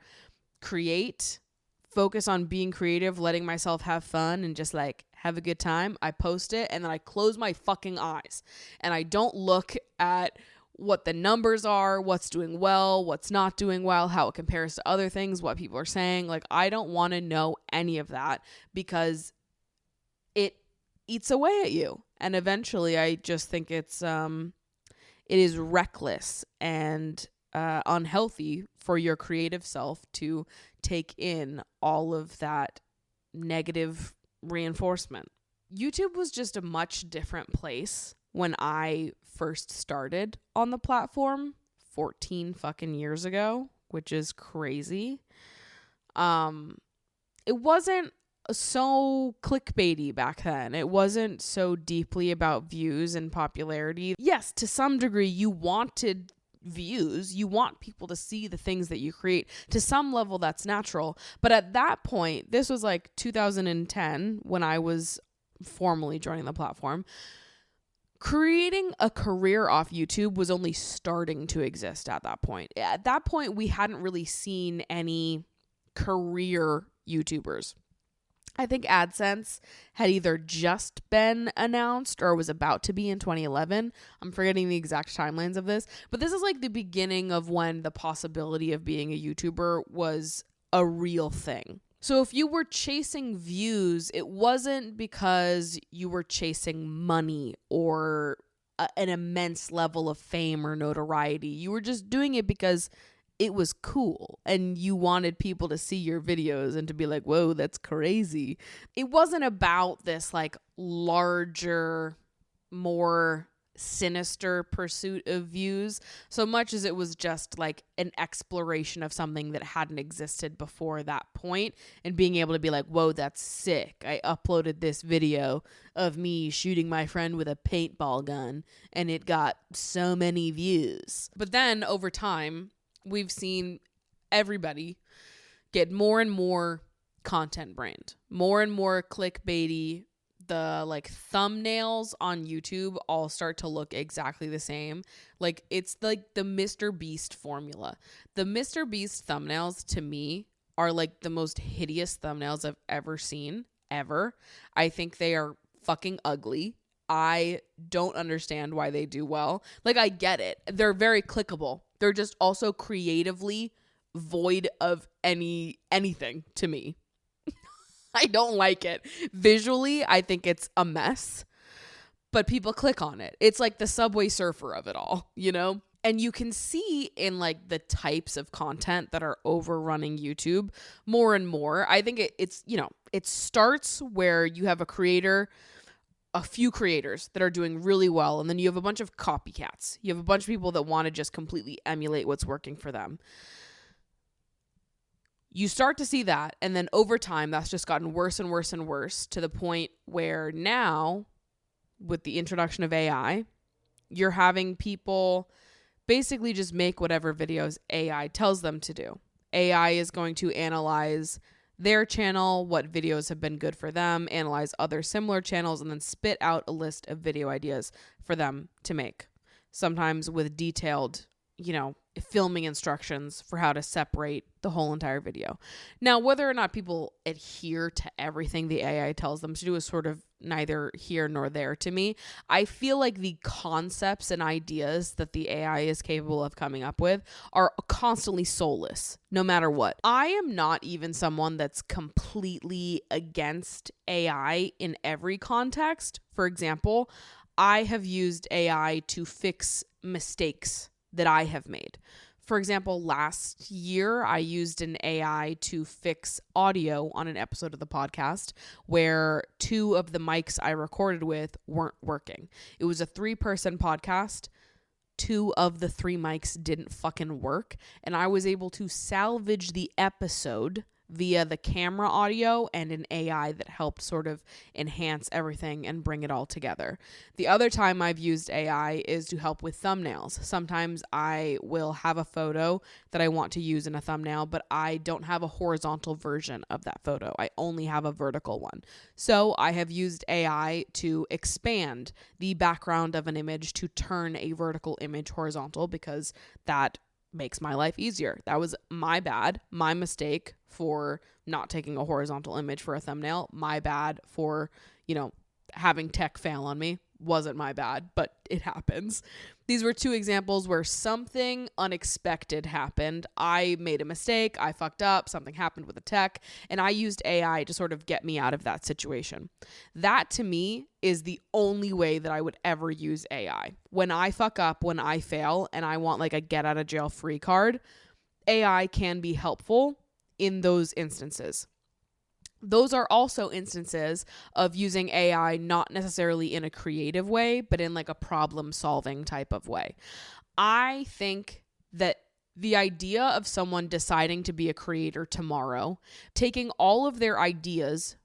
focus on being creative, letting myself have fun and just like have a good time. I post it and then I close my fucking eyes and I don't look at what the numbers are, what's doing well, what's not doing well, how it compares to other things, what people are saying. Like, I don't want to know any of that because it eats away at you. And eventually I just think it is reckless and unhealthy for your creative self to take in all of that negative reinforcement. YouTube was just a much different place when I first started on the platform 14 fucking years ago, which is crazy. It wasn't so clickbaity back then. It wasn't so deeply about views and popularity. Yes, to some degree you wanted views. You want people to see the things that you create. To some level that's natural. But at that point, this was like 2010 when I was formally joining the platform. Creating a career off YouTube was only starting to exist at that point. At that point, we hadn't really seen any career YouTubers. I think AdSense had either just been announced or was about to be in 2011. I'm forgetting the exact timelines of this, but this is like the beginning of when the possibility of being a YouTuber was a real thing. So if you were chasing views, it wasn't because you were chasing money or an immense level of fame or notoriety. You were just doing it because it was cool and you wanted people to see your videos and to be like, whoa, that's crazy. It wasn't about this like larger, more sinister pursuit of views so much as it was just like an exploration of something that hadn't existed before that point, and being able to be like, whoa, that's sick. I uploaded this video of me shooting my friend with a paintball gun and it got so many views. But then over time, we've seen everybody get more and more content brained, more and more clickbaity. The like thumbnails on YouTube all start to look exactly the same. Like, it's like the Mr. Beast formula. The Mr. Beast thumbnails to me are like the most hideous thumbnails I've ever seen, ever. I think they are fucking ugly. I don't understand why they do well. Like, I get it. They're very clickable. They're just also creatively void of anything to me. I don't like it. Visually, I think it's a mess, but people click on it. It's like the Subway Surfer of it all, you know? And you can see in like the types of content that are overrunning YouTube more and more. I think it's, you know, it starts where you have a few creators that are doing really well, and then you have a bunch of copycats. You have a bunch of people that want to just completely emulate what's working for them. You start to see that, and then over time, that's just gotten worse and worse and worse, to the point where now, with the introduction of AI, you're having people basically just make whatever videos AI tells them to do. AI is going to analyze their channel, what videos have been good for them, analyze other similar channels, and then spit out a list of video ideas for them to make. Sometimes with detailed, you know, filming instructions for how to separate the whole entire video. Now, whether or not people adhere to everything the AI tells them to do is sort of neither here nor there to me. I feel like the concepts and ideas that the AI is capable of coming up with are constantly soulless, no matter what. I am not even someone that's completely against AI in every context. For example, I have used AI to fix mistakes that I have made. For example, last year, I used an AI to fix audio on an episode of the podcast where 2 of the mics I recorded with weren't working. It was a 3-person podcast. 2 of the 3 mics didn't fucking work, and I was able to salvage the episode via the camera audio and an AI that helped sort of enhance everything and bring it all together. The other time I've used AI is to help with thumbnails. Sometimes I will have a photo that I want to use in a thumbnail, but I don't have a horizontal version of that photo. I only have a vertical one. So I have used AI to expand the background of an image to turn a vertical image horizontal, because that makes my life easier. That was my bad, my mistake for not taking a horizontal image for a thumbnail. My bad for, having tech fail on me. Wasn't my bad, but it happens. These were two examples where something unexpected happened. I made a mistake, I fucked up, something happened with the tech, and I used AI to sort of get me out of that situation. That to me is the only way that I would ever use AI. When I fuck up, when I fail, and I want like a get out of jail free card, AI can be helpful in those instances. Those are also instances of using AI not necessarily in a creative way, but in like a problem solving type of way. I think that the idea of someone deciding to be a creator tomorrow, taking all of their ideas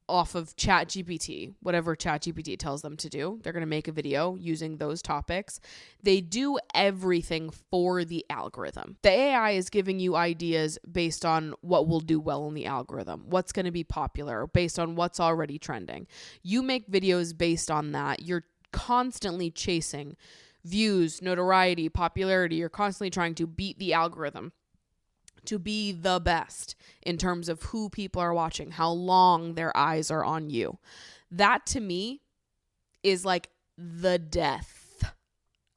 off of ChatGPT, whatever ChatGPT tells them to do, they're going to make a video using those topics. They do everything for the algorithm. The AI is giving you ideas based on what will do well in the algorithm, what's going to be popular, based on what's already trending. You make videos based on that. You're constantly chasing views, notoriety, popularity. You're constantly trying to beat the algorithm to be the best in terms of who people are watching, how long their eyes are on you. That to me is like the death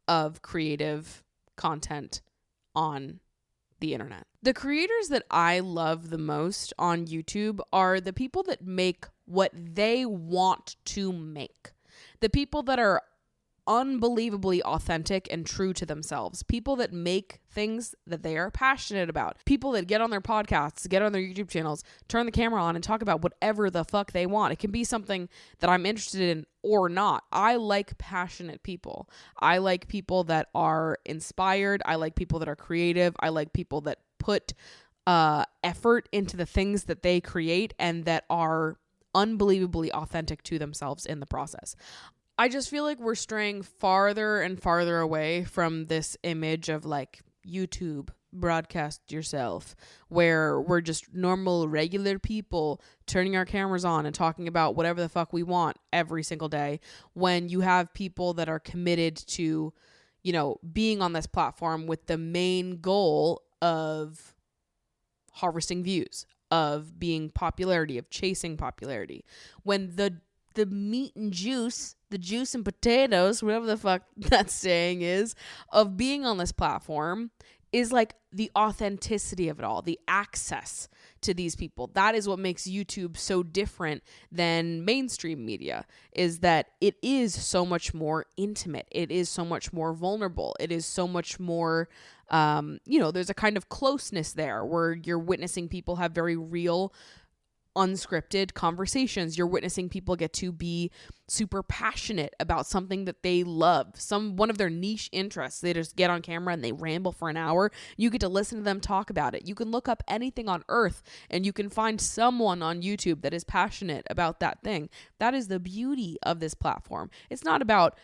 of creative content on the internet. The creators that I love the most on YouTube are the people that make what they want to make. The people that are unbelievably authentic and true to themselves. People that make things that they are passionate about. People that get on their podcasts, get on their YouTube channels, turn the camera on and talk about whatever the fuck they want. It can be something that I'm interested in or not. I like passionate people. I like people that are inspired. I like people that are creative. I like people that put effort into the things that they create and that are unbelievably authentic to themselves in the process. I just feel like we're straying farther and farther away from this image of like YouTube, broadcast yourself, where we're just normal, regular people turning our cameras on and talking about whatever the fuck we want every single day, when you have people that are committed to, being on this platform with the main goal of harvesting views, of being popularity, of chasing popularity. When the meat and juice, the juice and potatoes, whatever the fuck that saying is, of being on this platform is like the authenticity of it all, the access to these people. That is what makes YouTube so different than mainstream media, is that it is so much more intimate. It is so much more vulnerable. It is so much more, there's a kind of closeness there where you're witnessing people have very real, unscripted conversations. You're witnessing people get to be super passionate about something that they love, one of their niche interests. They just get on camera and they ramble for an hour. You get to listen to them talk about it. You can look up anything on earth and you can find someone on YouTube that is passionate about that thing. That is the beauty of this platform. It's not about,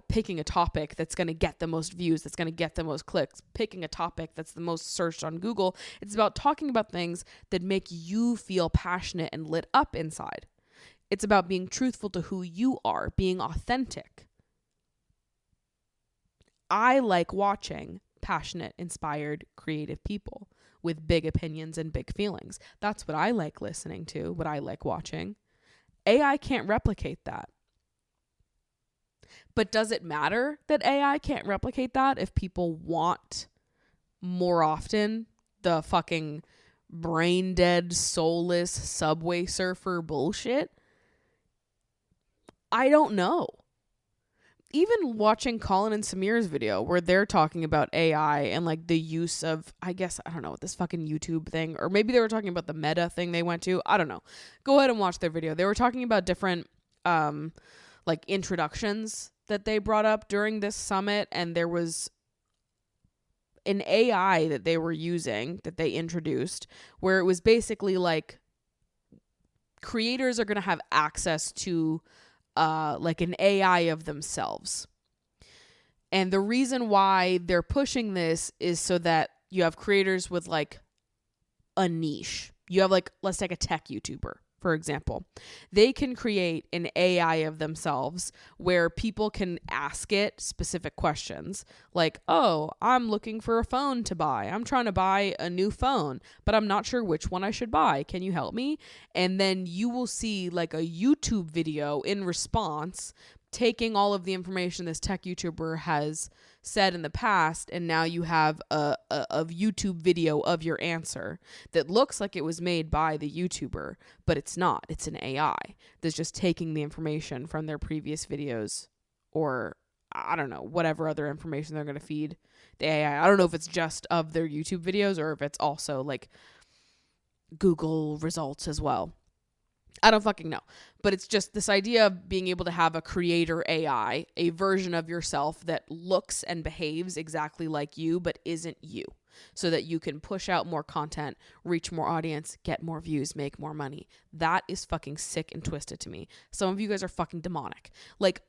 picking a topic that's going to get the most views, that's going to get the most clicks, picking a topic that's the most searched on Google. It's about talking about things that make you feel passionate and lit up inside. It's about being truthful to who you are, being authentic. I like watching passionate, inspired, creative people with big opinions and big feelings. That's what I like listening to, what I like watching. AI can't replicate that. But does it matter that AI can't replicate that if people want more often the fucking brain dead, soulless subway surfer bullshit? I don't know. Even watching Colin and Samir's video where they're talking about AI and like the use of, this fucking YouTube thing, or maybe they were talking about the Meta thing they went to. I don't know. Go ahead and watch their video. They were talking about different introductions that they brought up during this summit, and there was an AI that they were using, that they introduced, where it was basically like creators are going to have access to like an AI of themselves. And the reason why they're pushing this is so that you have creators with like a niche. You have like, let's take a tech YouTuber, for example. They can create an AI of themselves where people can ask it specific questions like, oh, I'm looking for a phone to buy. I'm trying to buy a new phone, but I'm not sure which one I should buy. Can you help me? And then you will see like a YouTube video in response, taking all of the information this tech YouTuber has said in the past, and now you have a YouTube video of your answer that looks like it was made by the YouTuber, but it's not. It's an AI that's just taking the information from their previous videos, or I don't know, whatever other information they're going to feed the AI. I don't know if it's just of their YouTube videos or if it's also like Google results as well. I don't fucking know. But it's just this idea of being able to have a creator AI, a version of yourself that looks and behaves exactly like you, but isn't you. So that you can push out more content, reach more audience, get more views, make more money. That is fucking sick and twisted to me. Some of you guys are fucking demonic. Like,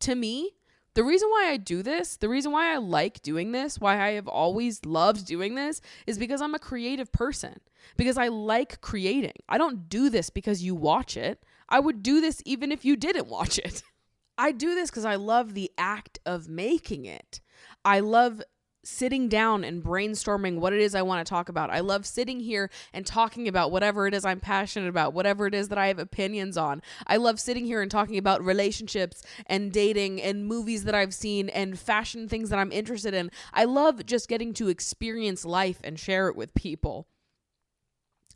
to me, the reason why I do this, the reason why I like doing this, why I have always loved doing this, is because I'm a creative person. Because I like creating. I don't do this because you watch it. I would do this even if you didn't watch it. I do this because I love the act of making it. I love sitting down and brainstorming what it is I want to talk about. I love sitting here and talking about whatever it is I'm passionate about, whatever it is that I have opinions on. I love sitting here and talking about relationships and dating and movies that I've seen and fashion things that I'm interested in. I love just getting to experience life and share it with people.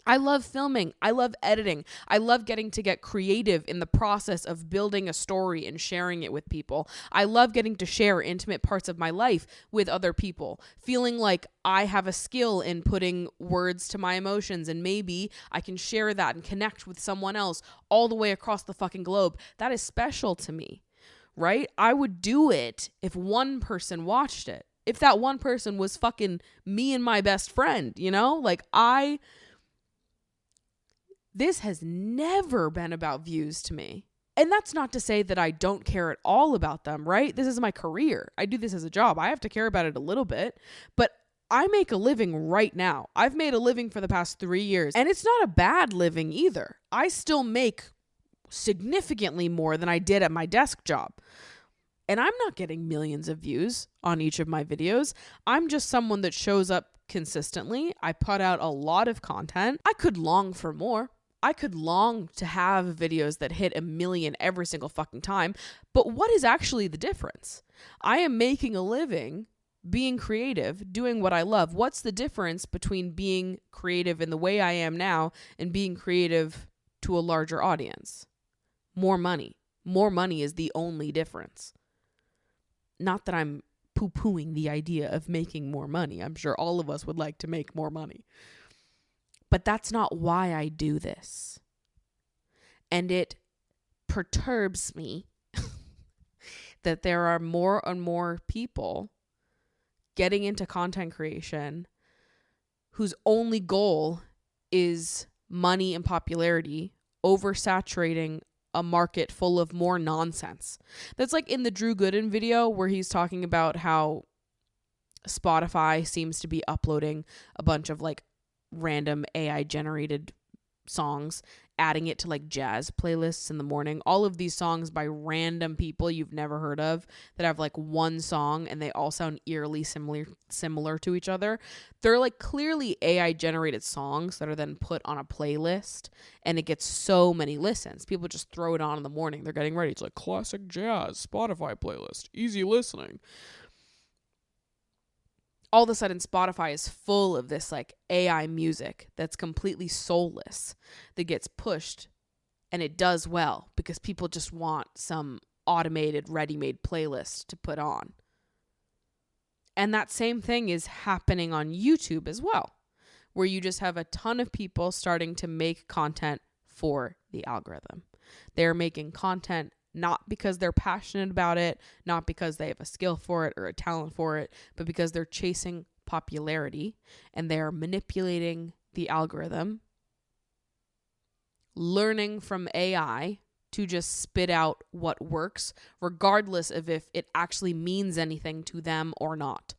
I love filming. I love editing. I love getting to get creative in the process of building a story and sharing it with people. I love getting to share intimate parts of my life with other people, feeling like I have a skill in putting words to my emotions, and maybe I can share that and connect with someone else all the way across the fucking globe. That is special to me, right? I would do it if one person watched it. If that one person was fucking me and my best friend, you know? Like, this has never been about views to me. And that's not to say that I don't care at all about them, right? This is my career. I do this as a job. I have to care about it a little bit, but I make a living right now. I've made a living for the past 3 years, and it's not a bad living either. I still make significantly more than I did at my desk job. And I'm not getting millions of views on each of my videos. I'm just someone that shows up consistently. I put out a lot of content. I could long for more. I could long to have videos that hit 1 million every single fucking time. But what is actually the difference? I am making a living being creative, doing what I love. What's the difference between being creative in the way I am now and being creative to a larger audience? More money. More money is the only difference. Not that I'm poo-pooing the idea of making more money. I'm sure all of us would like to make more money. But that's not why I do this. And it perturbs me that there are more and more people getting into content creation whose only goal is money and popularity, oversaturating a market full of more nonsense. That's like in the Drew Gooden video where he's talking about how Spotify seems to be uploading a bunch of like random AI generated songs, adding it to like jazz playlists in the morning. All of these songs by random people you've never heard of that have like one song and they all sound eerily similar to each other. They're like clearly AI generated songs that are then put on a playlist, and it gets so many listens. People just throw it on in the morning. They're getting ready. It's like classic jazz Spotify playlist, easy listening. All of a sudden Spotify is full of this like AI music that's completely soulless that gets pushed, and it does well because people just want some automated ready-made playlist to put on. And that same thing is happening on YouTube as well, where you just have a ton of people starting to make content for the algorithm. They're making content not because they're passionate about it, not because they have a skill for it or a talent for it, but because they're chasing popularity and they're manipulating the algorithm, learning from AI to just spit out what works, regardless of if it actually means anything to them or not.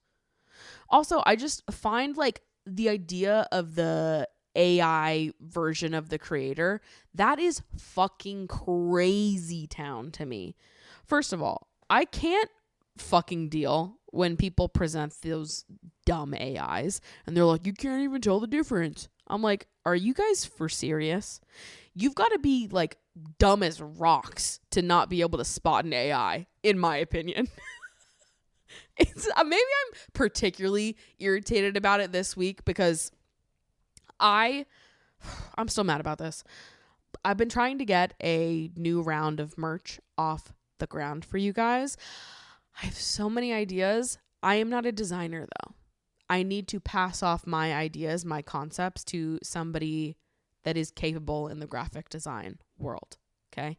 Also, I just find like the idea of the AI version of the creator, that is fucking crazy town to me. First of all, I can't fucking deal when people present those dumb AIs and they're like, you can't even tell the difference. I'm like, are you guys for serious? You've got to be like dumb as rocks to not be able to spot an AI, in my opinion. Maybe I'm particularly irritated about it this week because I'm still mad about this. I've been trying to get a new round of merch off the ground for you guys. I have so many ideas. I am not a designer though. I need to pass off my ideas, my concepts to somebody that is capable in the graphic design world. Okay.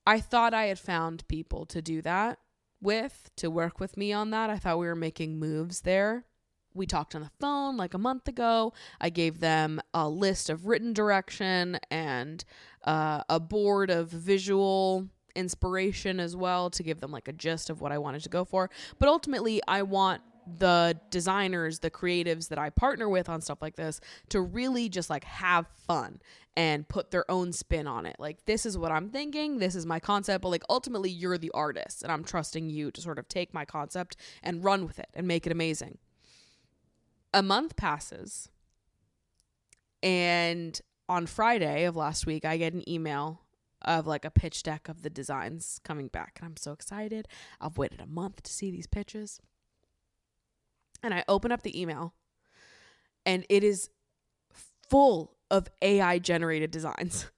I thought I had found people to do that with, to work with me on that. I thought we were making moves there. We talked on the phone like a month ago. I gave them a list of written direction and a board of visual inspiration as well to give them like a gist of what I wanted to go for. But ultimately, I want the designers, the creatives that I partner with on stuff like this to really just like have fun and put their own spin on it. Like, this is what I'm thinking. This is my concept. But like, ultimately, you're the artist and I'm trusting you to sort of take my concept and run with it and make it amazing. A month passes and on Friday of last week, I get an email of like a pitch deck of the designs coming back. And I'm so excited. I've waited a month to see these pitches. And I open up the email and it is full of AI generated designs.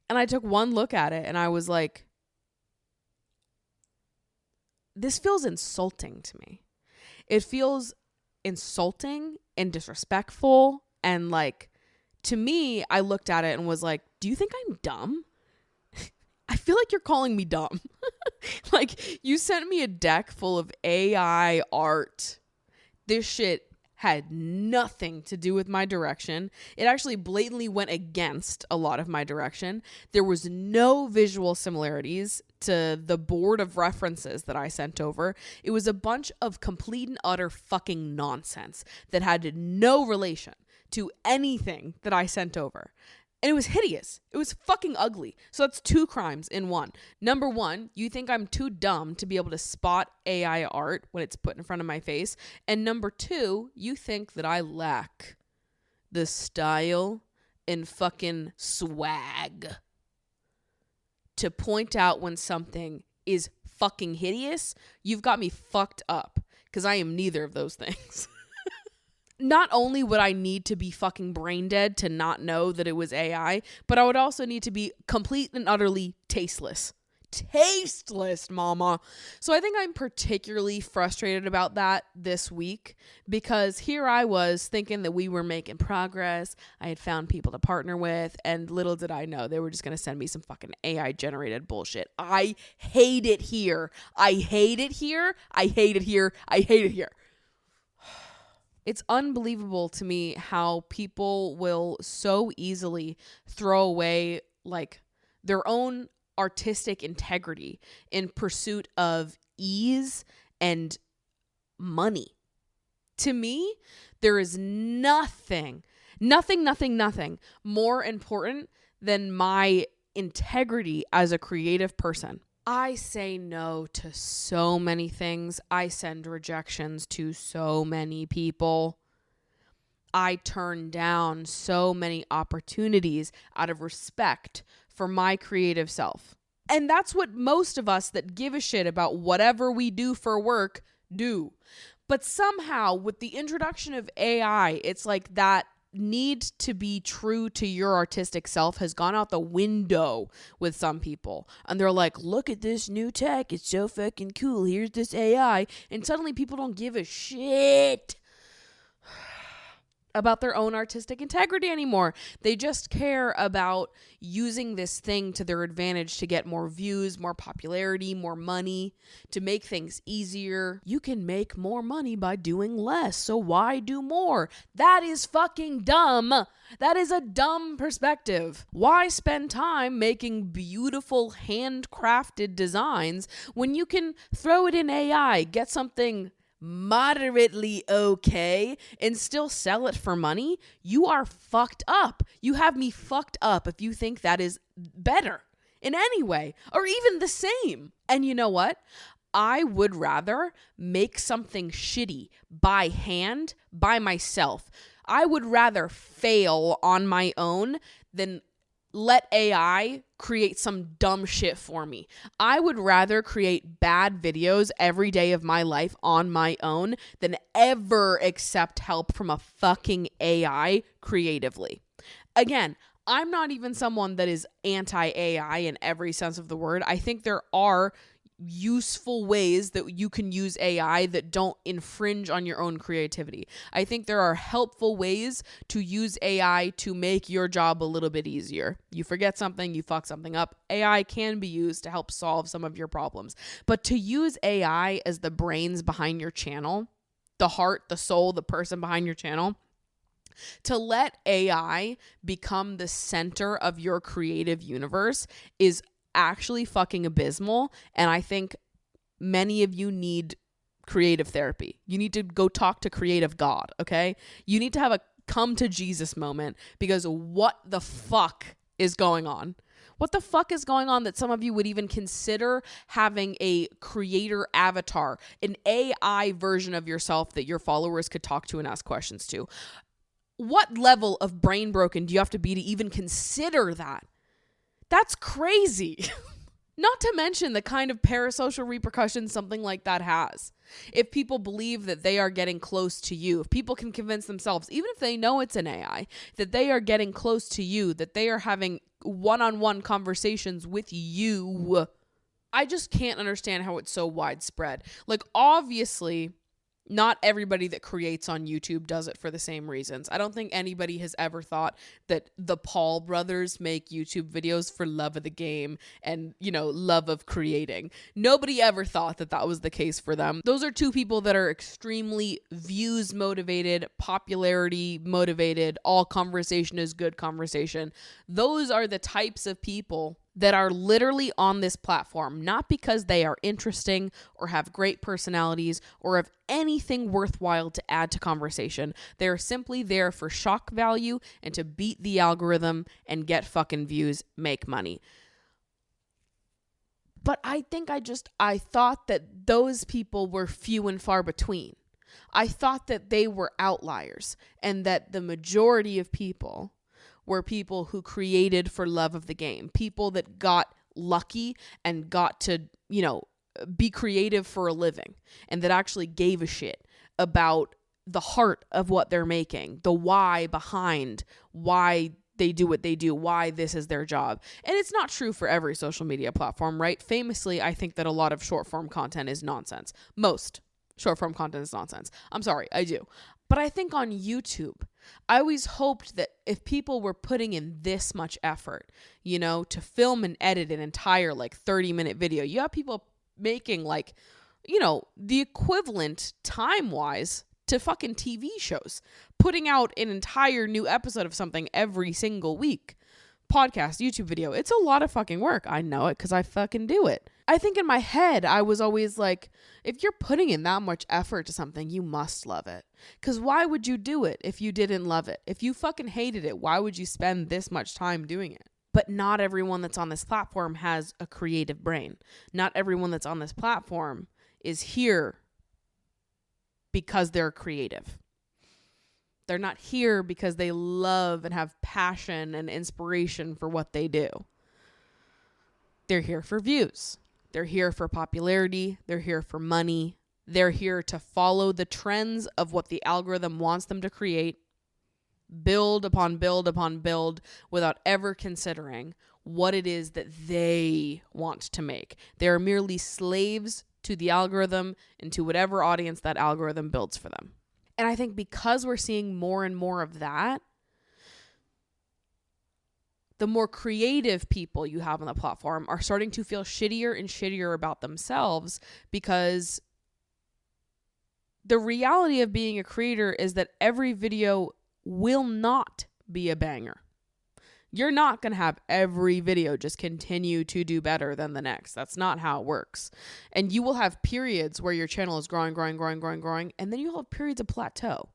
And I took one look at it and I was like, this feels insulting to me. It feels insulting and disrespectful. And like, to me, I looked at it and was like, do you think I'm dumb? I feel like you're calling me dumb. Like, you sent me a deck full of AI art. This shit had nothing to do with my direction. It actually blatantly went against a lot of my direction. There was no visual similarities to the board of references that I sent over. It was a bunch of complete and utter fucking nonsense that had no relation to anything that I sent over. And it was hideous. It was fucking ugly. So that's two crimes in one. Number one, you think I'm too dumb to be able to spot AI art when it's put in front of my face. And number two, you think that I lack the style and fucking swag to point out when something is fucking hideous. You've got me fucked up because I am neither of those things. Not only would I need to be fucking brain dead to not know that it was AI, but I would also need to be complete and utterly tasteless. Tasteless, mama. So I think I'm particularly frustrated about that this week because here I was thinking that we were making progress. I had found people to partner with, and little did I know they were just going to send me some fucking AI generated bullshit. I hate it here. I hate it here. I hate it here. I hate it here. It's unbelievable to me how people will so easily throw away like their own artistic integrity in pursuit of ease and money. To me, there is nothing more important than my integrity as a creative person. I say no to so many things. I send rejections to so many people. I turn down so many opportunities out of respect for my creative self. And that's what most of us that give a shit about whatever we do for work do. But somehow with the introduction of AI, it's like that need to be true to your artistic self has gone out the window with some people. And they're like, look at this new tech. It's so fucking cool. Here's this AI. And suddenly people don't give a shit. about their own artistic integrity anymore. They just care about using this thing to their advantage to get more views, more popularity, more money, to make things easier. You can make more money by doing less, so why do more? That is fucking dumb. That is a dumb perspective. Why spend time making beautiful handcrafted designs when you can throw it in AI, get something moderately okay, and still sell it for money? You are fucked up. You have me fucked up if you think that is better in any way or even the same. And you know what? I would rather make something shitty by hand, by myself. I would rather fail on my own than let AI create some dumb shit for me. I would rather create bad videos every day of my life on my own than ever accept help from a fucking AI creatively. Again, I'm not even someone that is anti-AI in every sense of the word. I think there are useful ways that you can use AI that don't infringe on your own creativity. I think there are helpful ways to use AI to make your job a little bit easier. You forget something, you fuck something up. AI can be used to help solve some of your problems. But to use AI as the brains behind your channel, the heart, the soul, the person behind your channel, to let AI become the center of your creative universe is actually fucking abysmal. And I think many of you need creative therapy. You need to go talk to creative God, okay? You need to have a come to Jesus moment, because what the fuck is going on? What the fuck is going on that some of you would even consider having a creator avatar, an AI version of yourself that your followers could talk to and ask questions to? What level of brain broken do you have to be to even consider that? That's crazy. Not to mention the kind of parasocial repercussions something like that has. If people believe that they are getting close to you, if people can convince themselves, even if they know it's an AI, that they are getting close to you, that they are having one-on-one conversations with you, I just can't understand how it's so widespread. Like, obviously, not everybody that creates on YouTube does it for the same reasons. I don't think anybody has ever thought that the Paul brothers make YouTube videos for love of the game and, love of creating. Nobody ever thought that that was the case for them. Those are two people that are extremely views motivated, popularity motivated, all conversation is good conversation. Those are the types of people that are literally on this platform, not because they are interesting or have great personalities or have anything worthwhile to add to conversation. They're simply there for shock value and to beat the algorithm and get fucking views, make money. But I think I thought that those people were few and far between. I thought that they were outliers and that the majority of people were people who created for love of the game, people that got lucky and got to, be creative for a living, and that actually gave a shit about the heart of what they're making, the why behind why they do what they do, why this is their job. And it's not true for every social media platform, right? Famously, I think that a lot of short form content is nonsense. Most short form content is nonsense. I'm sorry, I do. But I think on YouTube, I always hoped that if people were putting in this much effort, to film and edit an entire 30-minute video, you have people making the equivalent time-wise to fucking TV shows, putting out an entire new episode of something every single week. Podcast, YouTube video. It's a lot of fucking work. I know it because I fucking do it. I think in my head, I was always like, if you're putting in that much effort to something, you must love it. Because why would you do it if you didn't love it? If you fucking hated it, why would you spend this much time doing it? But not everyone that's on this platform has a creative brain. Not everyone that's on this platform is here because they're creative. They're not here because they love and have passion and inspiration for what they do. They're here for views. They're here for popularity. They're here for money. They're here to follow the trends of what the algorithm wants them to create, build upon build upon build, without ever considering what it is that they want to make. They are merely slaves to the algorithm and to whatever audience that algorithm builds for them. And I think because we're seeing more and more of that, the more creative people you have on the platform are starting to feel shittier and shittier about themselves, because the reality of being a creator is that every video will not be a banger. You're not going to have every video just continue to do better than the next. That's not how it works. And you will have periods where your channel is growing, and then you'll have periods of plateau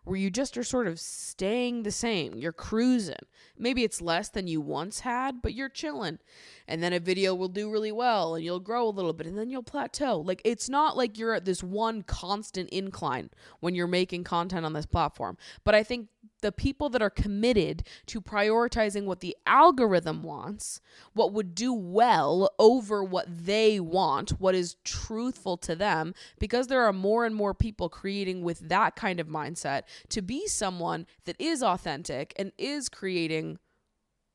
where you just are sort of staying the same. You're cruising. Maybe it's less than you once had, but you're chilling. And then a video will do really well and you'll grow a little bit and then you'll plateau. Like, it's not like you're at this one constant incline when you're making content on this platform. But I think the people that are committed to prioritizing what the algorithm wants, what would do well over what they want, what is truthful to them, because there are more and more people creating with that kind of mindset, to be someone that is authentic and is creating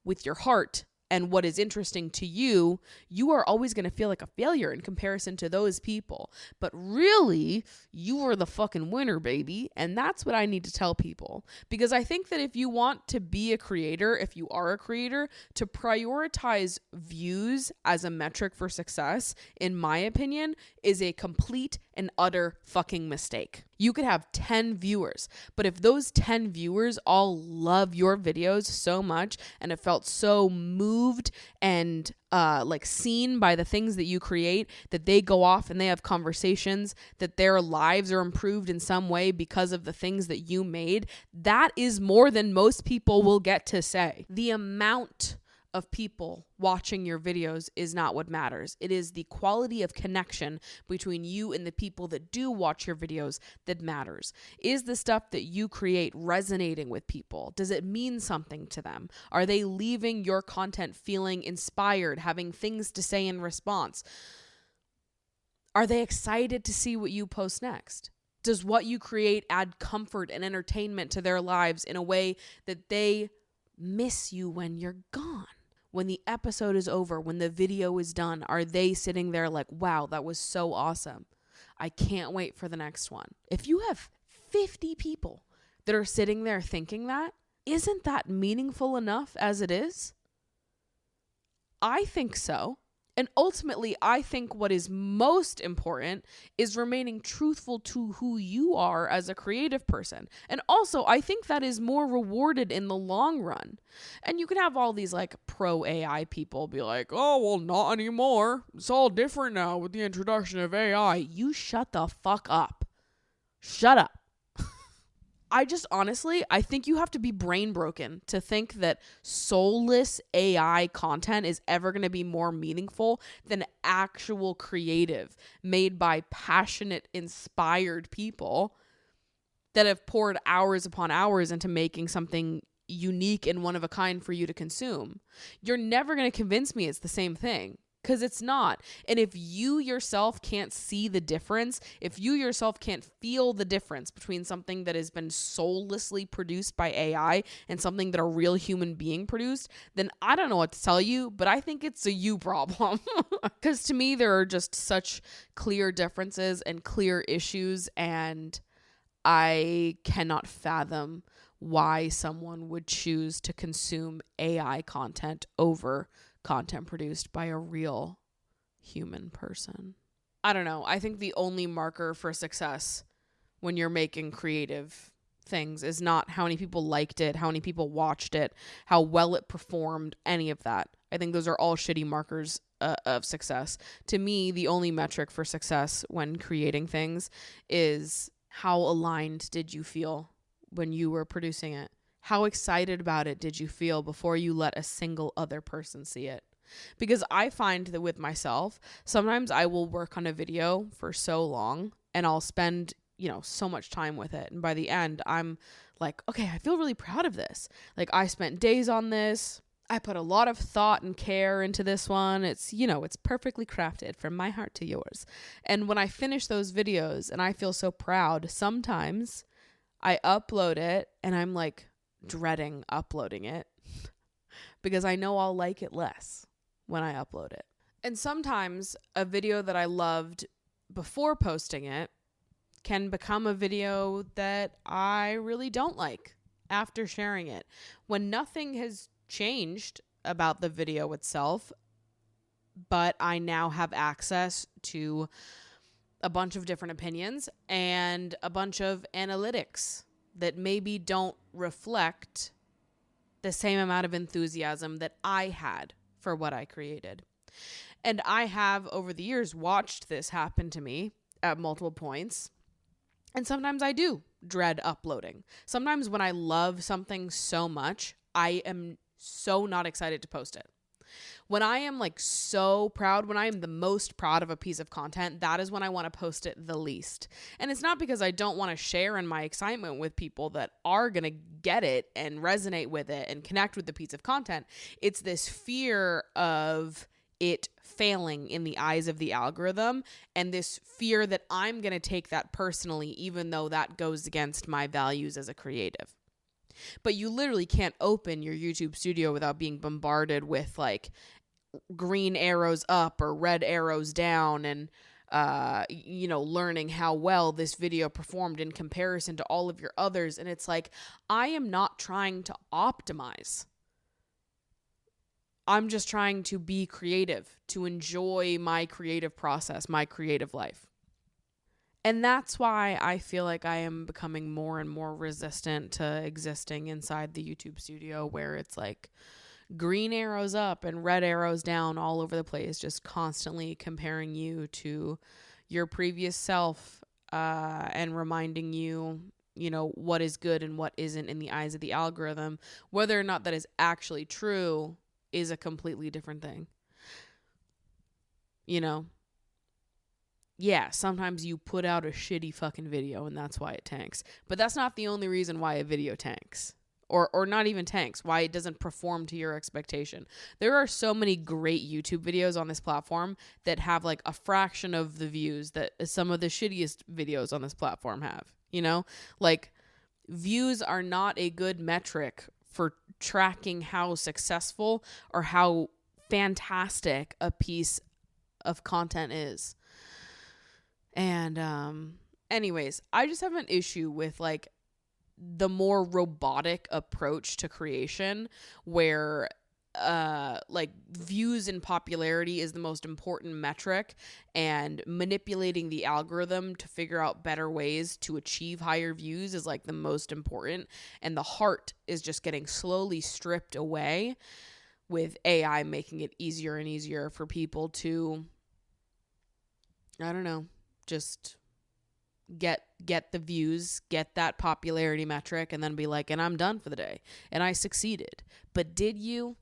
with your heart and what is interesting to you, you are always going to feel like a failure in comparison to those people. But really, you are the fucking winner, baby. And that's what I need to tell people. Because I think that if you want to be a creator, if you are a creator, to prioritize views as a metric for success, in my opinion, is a complete and utter fucking mistake. You could have 10 viewers, but if those 10 viewers all love your videos so much and have felt so moved and like seen by the things that you create, that they go off and they have conversations, that their lives are improved in some way because of the things that you made, that is more than most people will get to say. The amount of people watching your videos is not what matters. It is the quality of connection between you and the people that do watch your videos that matters. Is the stuff that you create resonating with people? Does it mean something to them? Are they leaving your content feeling inspired, having things to say in response? Are they excited to see what you post next? Does what you create add comfort and entertainment to their lives in a way that they miss you when you're gone? When the episode is over, when the video is done, are they sitting there like, wow, that was so awesome. I can't wait for the next one. If you have 50 people that are sitting there thinking that, isn't that meaningful enough as it is? I think so. And ultimately, I think what is most important is remaining truthful to who you are as a creative person. And also, I think that is more rewarded in the long run. And you can have all these like pro AI people be like, oh, well, not anymore. It's all different now with the introduction of AI. You shut the fuck up. Shut up. I think you have to be brain broken to think that soulless AI content is ever going to be more meaningful than actual creative made by passionate, inspired people that have poured hours upon hours into making something unique and one of a kind for you to consume. You're never going to convince me it's the same thing. Because it's not. And if you yourself can't see the difference, if you yourself can't feel the difference between something that has been soullessly produced by AI and something that a real human being produced, then I don't know what to tell you, but I think it's a you problem. Because to me, there are just such clear differences and clear issues, and I cannot fathom why someone would choose to consume AI content over content produced by a real human person. I don't know. I think the only marker for success when you're making creative things is not how many people liked it, how many people watched it, how well it performed, any of that. I think those are all shitty markers of success. To me, the only metric for success when creating things is how aligned did you feel when you were producing it? How excited about it did you feel before you let a single other person see it? Because I find that with myself, sometimes I will work on a video for so long and I'll spend, so much time with it. And by the end, I'm like, okay, I feel really proud of this. Like, I spent days on this. I put a lot of thought and care into this one. It's, it's perfectly crafted from my heart to yours. And when I finish those videos and I feel so proud, sometimes I upload it and I'm like, dreading uploading it because I know I'll like it less when I upload it. And sometimes a video that I loved before posting it can become a video that I really don't like after sharing it, when nothing has changed about the video itself, but I now have access to a bunch of different opinions and a bunch of analytics that maybe don't reflect the same amount of enthusiasm that I had for what I created. And I have, over the years, watched this happen to me at multiple points. And sometimes I do dread uploading. Sometimes when I love something so much, I am so not excited to post it. When I am like so proud, when I am the most proud of a piece of content, that is when I want to post it the least. And it's not because I don't want to share in my excitement with people that are going to get it and resonate with it and connect with the piece of content. It's this fear of it failing in the eyes of the algorithm, and this fear that I'm going to take that personally, even though that goes against my values as a creative. But you literally can't open your YouTube studio without being bombarded with like green arrows up or red arrows down, and learning how well this video performed in comparison to all of your others. And it's like, I am not trying to optimize. I'm just trying to be creative, to enjoy my creative process, my creative life. And that's why I feel like I am becoming more and more resistant to existing inside the YouTube studio, where it's like green arrows up and red arrows down all over the place, just constantly comparing you to your previous self, and reminding you, what is good and what isn't in the eyes of the algorithm. Whether or not that is actually true is a completely different thing. Yeah, sometimes you put out a shitty fucking video and that's why it tanks. But that's not the only reason why a video tanks. Or not even tanks, why it doesn't perform to your expectation. There are so many great YouTube videos on this platform that have like a fraction of the views that some of the shittiest videos on this platform have. Like, views are not a good metric for tracking how successful or how fantastic a piece of content is. And anyways, I just have an issue with like the more robotic approach to creation, where like views and popularity is the most important metric, and manipulating the algorithm to figure out better ways to achieve higher views is like the most important, and the heart is just getting slowly stripped away with AI making it easier and easier for people to, I don't know, just get the views, get that popularity metric, and then be like, and I'm done for the day and I succeeded. But did you?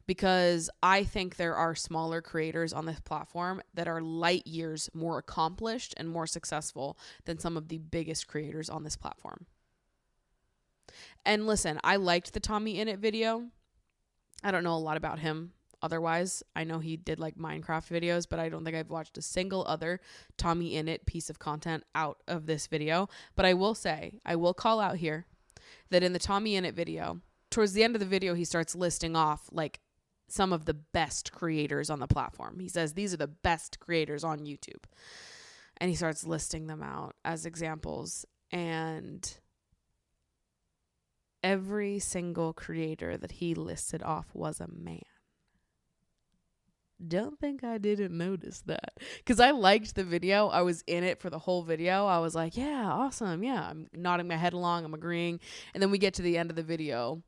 Because I think there are smaller creators on this platform that are light years more accomplished and more successful than some of the biggest creators on this platform. And listen, I liked the Tommy Innit video. I don't know a lot about him otherwise. I know he did like Minecraft videos, but I don't think I've watched a single other Tommy Innit piece of content out of this video. But I will say, I will call out here that in the Tommy Innit video, towards the end of the video, he starts listing off like some of the best creators on the platform. He says, these are the best creators on YouTube. And he starts listing them out as examples. And every single creator that he listed off was a man. Don't think I didn't notice that, because I liked the video. I was in it for the whole video. I was like, yeah, awesome. Yeah, I'm nodding my head along. I'm agreeing. And then we get to the end of the video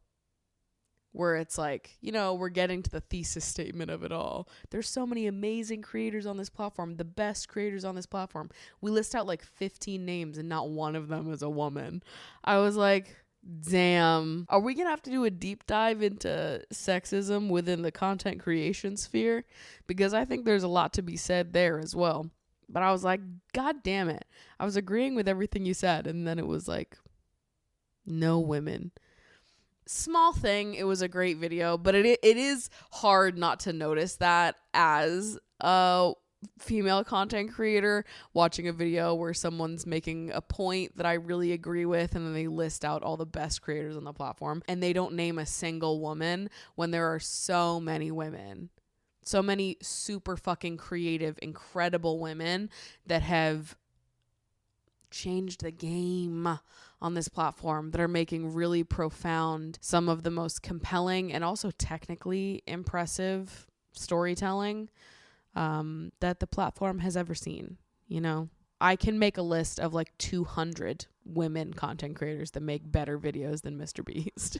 where it's like, we're getting to the thesis statement of it all. There's so many amazing creators on this platform, the best creators on this platform. We list out like 15 names and not one of them is a woman. I was like, damn. Are we gonna have to do a deep dive into sexism within the content creation sphere? Because I think there's a lot to be said there as well. But I was like, God damn it. I was agreeing with everything you said, and then it was like, no women. Small thing. It was a great video, but it is hard not to notice that as a female content creator watching a video where someone's making a point that I really agree with, and then they list out all the best creators on the platform and they don't name a single woman when there are so many women So many super fucking creative, incredible women that have changed the game on this platform, that are making really profound, some of the most compelling and also technically impressive storytelling that the platform has ever seen. You know, I can make a list of like 200 women content creators that make better videos than Mr. Beast.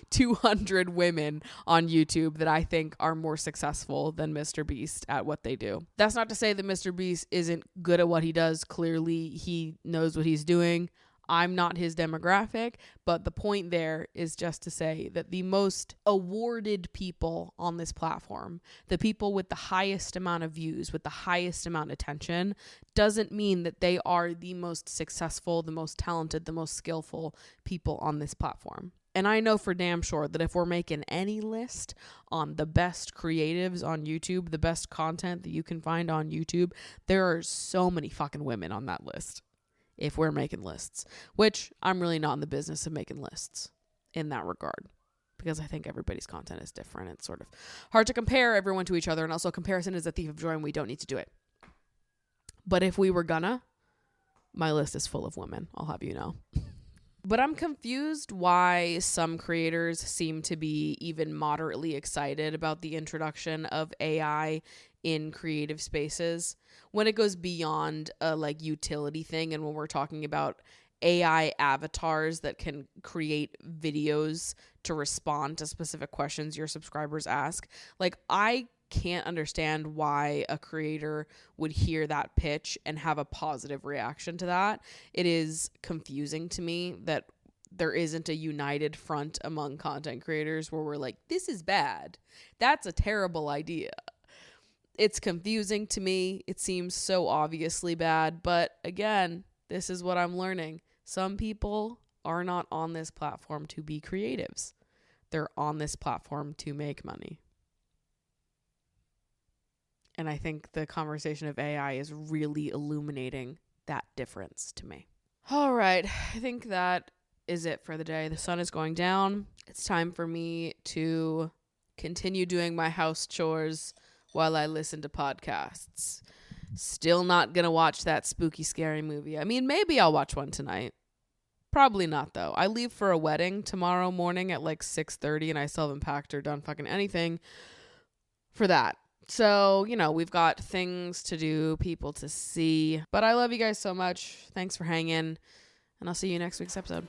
200 women on YouTube that I think are more successful than Mr. Beast at what they do. That's not to say that Mr. Beast isn't good at what he does. Clearly, he knows what he's doing. I'm not his demographic, but the point there is just to say that the most awarded people on this platform, the people with the highest amount of views, with the highest amount of attention, doesn't mean that they are the most successful, the most talented, the most skillful people on this platform. And I know for damn sure that if we're making any list on the best creatives on YouTube, the best content that you can find on YouTube, there are so many fucking women on that list. If we're making lists, which I'm really not in the business of making lists in that regard, because I think everybody's content is different. It's sort of hard to compare everyone to each other. And also comparison is a thief of joy and we don't need to do it. But if we were gonna, my list is full of women. I'll have you know. But I'm confused why some creators seem to be even moderately excited about the introduction of AI in creative spaces when it goes beyond a like utility thing, and when we're talking about AI avatars that can create videos to respond to specific questions your subscribers ask. Like, I can't understand why a creator would hear that pitch and have a positive reaction to that. It is confusing to me that there isn't a united front among content creators where we're like, this is bad. That's a terrible idea. It's confusing to me. It seems so obviously bad. But again, this is what I'm learning. Some people are not on this platform to be creatives. They're on this platform to make money. And I think the conversation of AI is really illuminating that difference to me. All right. I think that is it for the day. The sun is going down. It's time for me to continue doing my house chores while I listen to podcasts. Still not going to watch that spooky, scary movie. I mean, maybe I'll watch one tonight. Probably not, though. I leave for a wedding tomorrow morning at like 6:30 and I still haven't packed or done fucking anything for that. So, you know, we've got things to do, people to see. But I love you guys so much. Thanks for hanging. And I'll see you next week's episode.